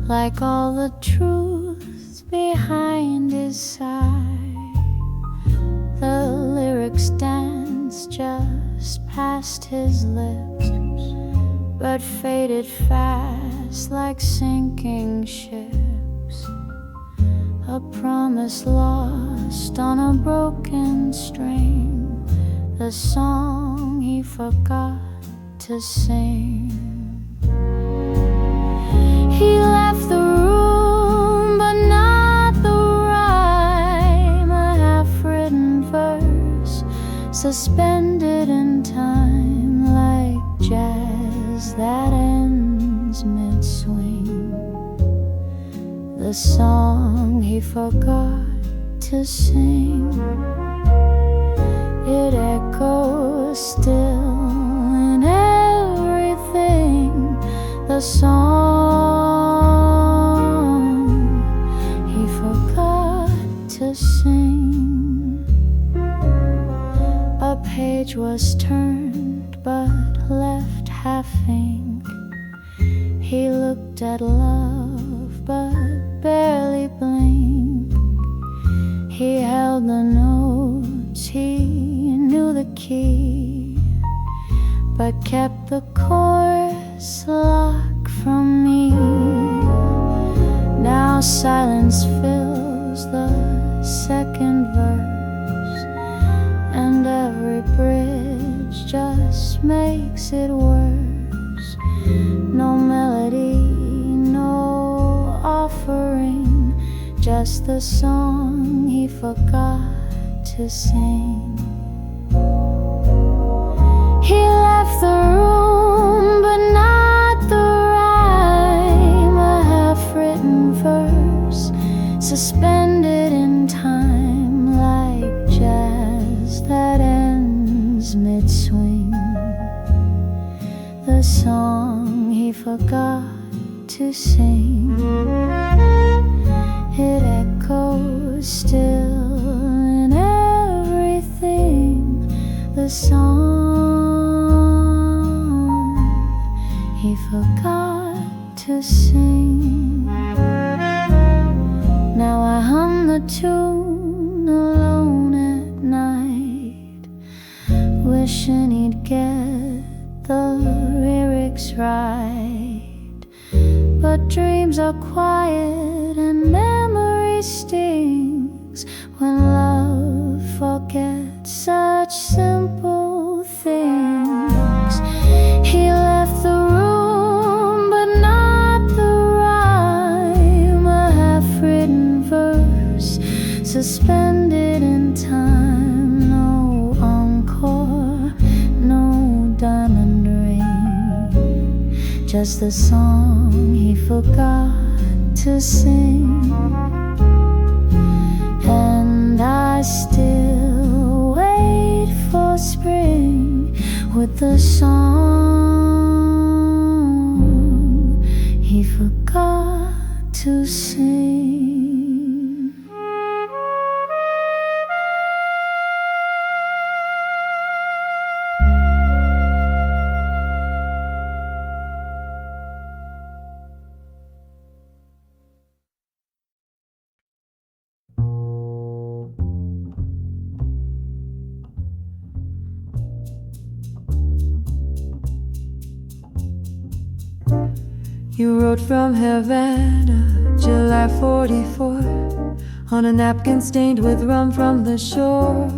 like all the truth behind his sigh. The lyrics danced just past his lips, but faded fast like sinking ships. A promise lost on a broken string, the song he forgot to sing. He left the room, but not the rhyme, a half-written verse suspended in time, like jazz that ends mid-swing. The song he forgot to sing, it echoes still in everything. The song he forgot to sing. A page was turned but left half ink. He looked at love but barely blinked. He held the notes, he knew the key, but kept the chorus locked from me. Now silence fills the second verse, and every bridge just makes it worse. No melody, no offering, just the song he forgot to sing. He left the room, but not the rhyme, a half-written verse suspended in time, like jazz that ends mid-swing. The song he forgot to sing, it echoes still in song he forgot to sing. Now I hum the tune alone at night, wishing he'd get the lyrics right. But dreams are quiet and memory stings when love forgets such simple things. He left the room, but not the rhyme. A half-written verse suspended in time. No encore, no diamond ring, just the song he forgot to sing. And I still wait for spring with the song he forgot to sing. You wrote from Havana, July 44, on a napkin stained with rum from the shore.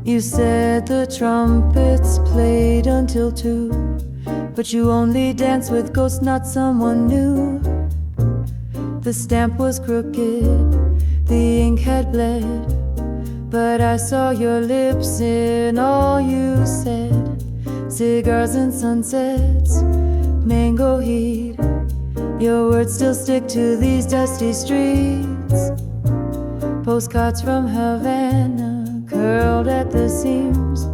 You said the trumpets played until 2, but you only danced with ghosts, not someone new. The stamp was crooked, the ink had bled, but I saw your lips in all you said. Cigars and sunsets, mango heat, your words still stick to these dusty streets. Postcards from Havana, curled at the seams,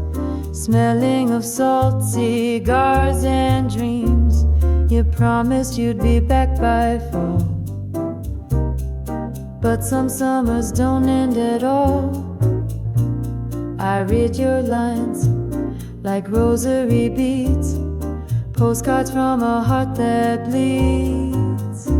smelling of salt, cigars and dreams. You promised you'd be back by fall, but some summers don't end at all. I read your lines like rosary beads, postcards from a heart that bleeds.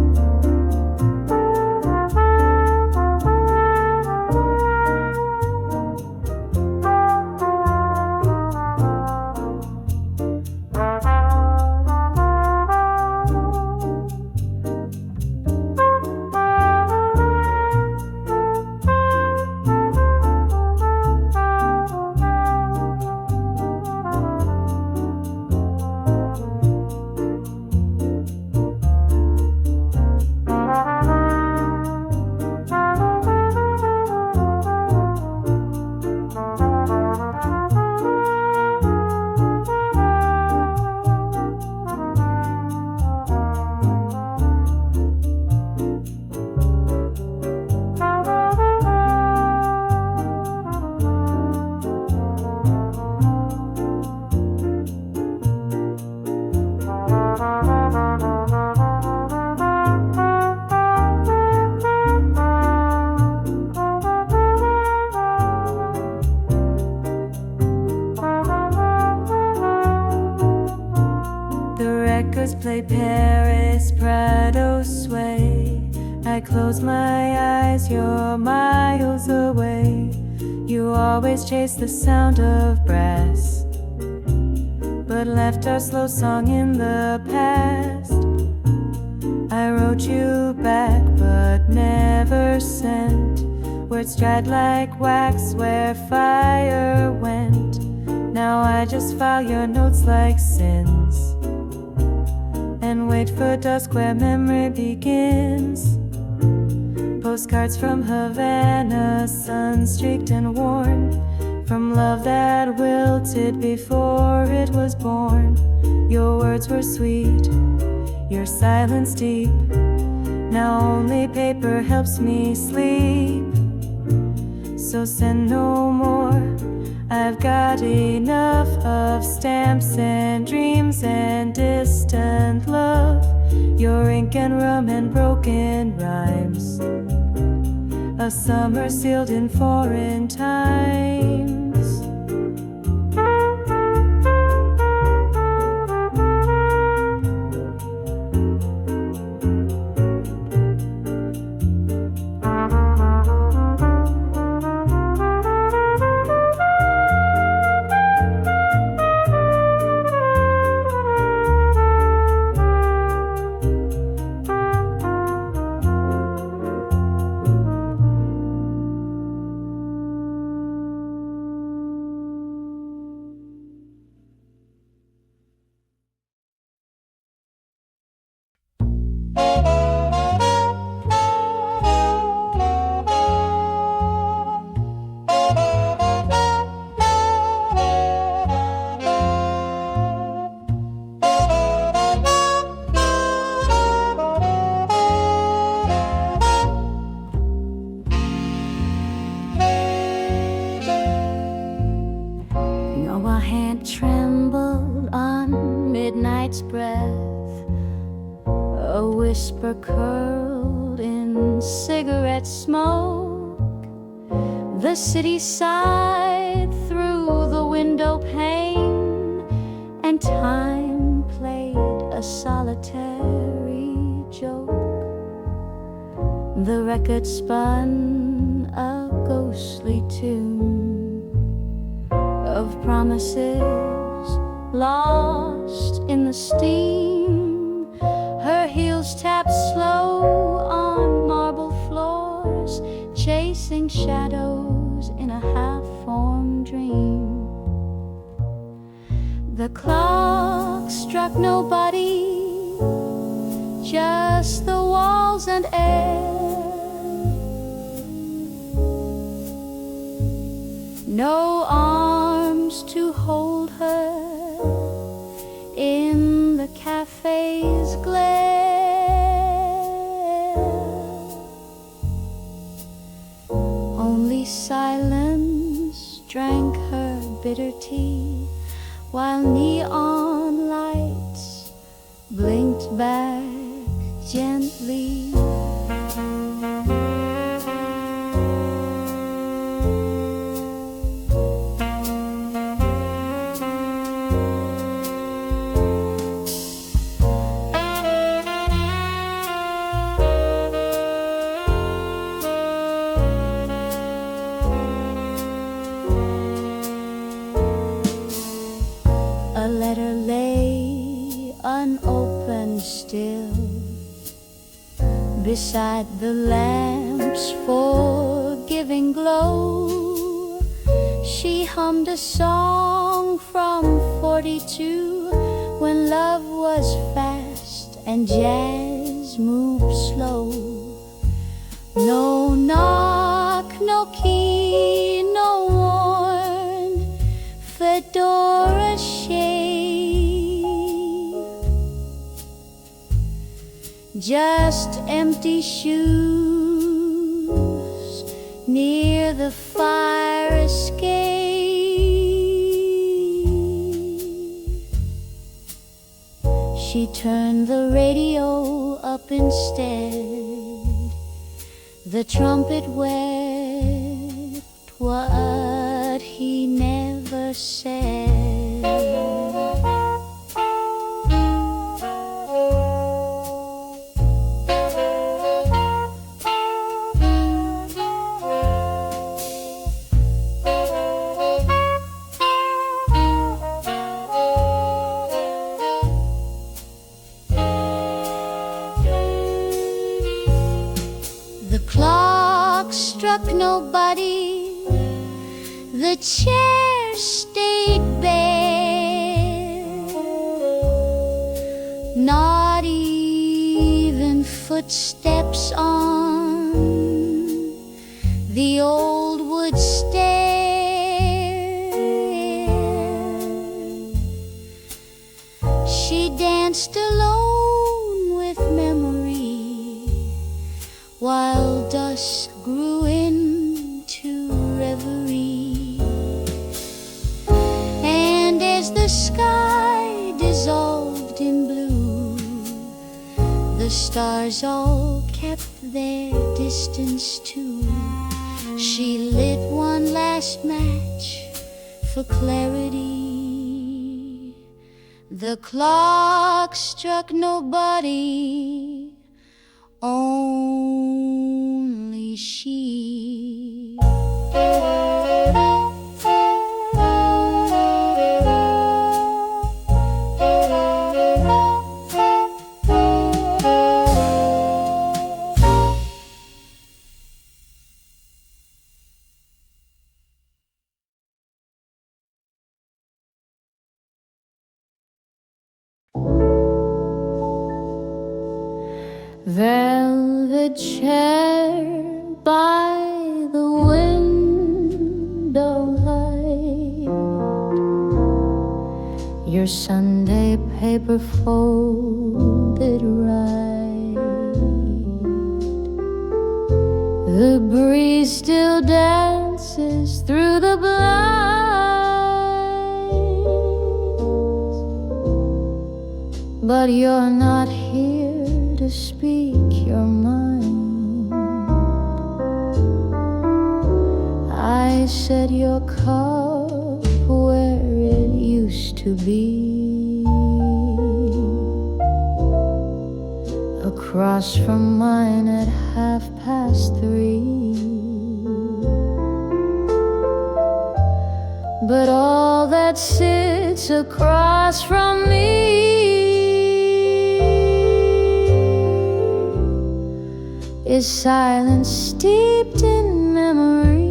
Play Paris, Prado sway. I close my eyes, you're miles away. You always chase the sound of brass, but left our slow song in the past. I wrote you back, but never sent. Words dried like wax where fire went. Now I just file your notes like sins and wait for dusk where memory begins. Postcards from Havana, sun-streaked and worn, from love that wilted before it was born. Your words were sweet, your silence deep. Now only paper helps me sleep. So send no more, I've got enough of stamps and dreams and distant love. Your ink and rum and broken rhymes, a summer sealed in foreign times. cat's breath, a whisper curled in cigarette smoke. The city sighed through the window pane, and time played a solitary joke. The record spun a ghostly tune of promises lost in the steam. Her heels tapped slow on marble floors, chasing shadows in a half-formed dream. The clock struck nobody, just the walls and air. No arms to hold her in the cafe's glare. Only silence drank her bitter tea, while neon lights blinked back gently. A letter lay unopened still beside the lamp's forgiving glow. She hummed a song from 42, when love was fast and jazz moved slow. No knock, no key, no worn fedora shade, just empty shoes near the fire escape. She turned the radio up instead. The trumpet wept what he never said. The clock struck nobody, the chair stayed bare. Not even footsteps on the old wood stair. She danced alone with memory, while dusk grew into reverie. And as the sky dissolved in blue, the stars all kept their distance too. She lit one last match for clarity. The clock struck nobody, only she. Velvet chair by the window light, your Sunday paper folded right. The breeze still dances through the blinds, but you're not here to speak your mind. I set your cup where it used to be, across from mine at 3:30. But all that sits across from me is silence steeped in memory.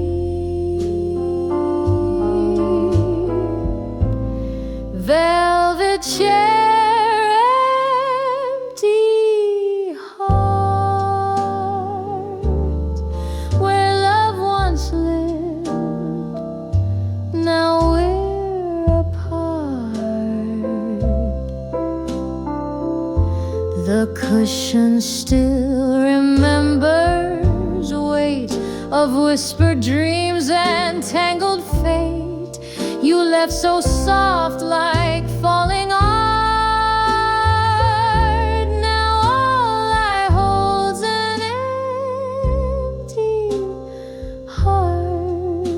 Velvet chair, empty heart, where love once lived, now we're apart. The cushion still remembers weight of whispered dreams and tangled fate. You left so soft like falling art. Now all I hold's an empty heart.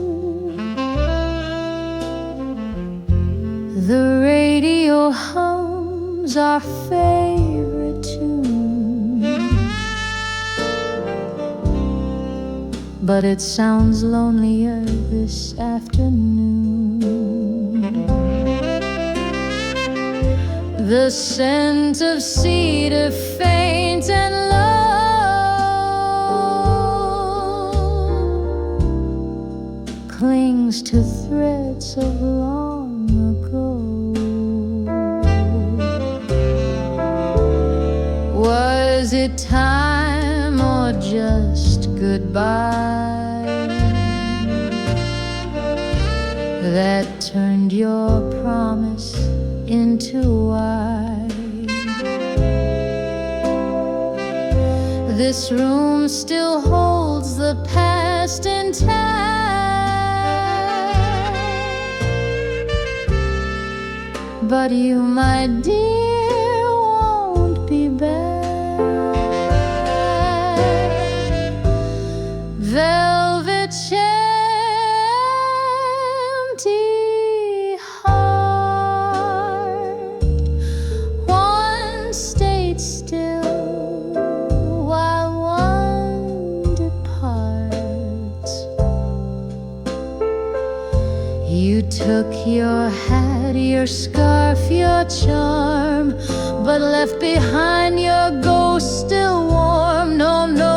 The radio hums our favorite tune, but it sounds lonelier this afternoon. The scent of cedar, faint and low, clings to threads of long ago. Was it time or just goodbye that turned your promise into why? This room still holds the past intact, but you, my dear, won't be back. Velvet chair, empty heart, one stayed still while one departs. You took your hat, your scarf, your charm, but left behind your ghost still warm. No, no.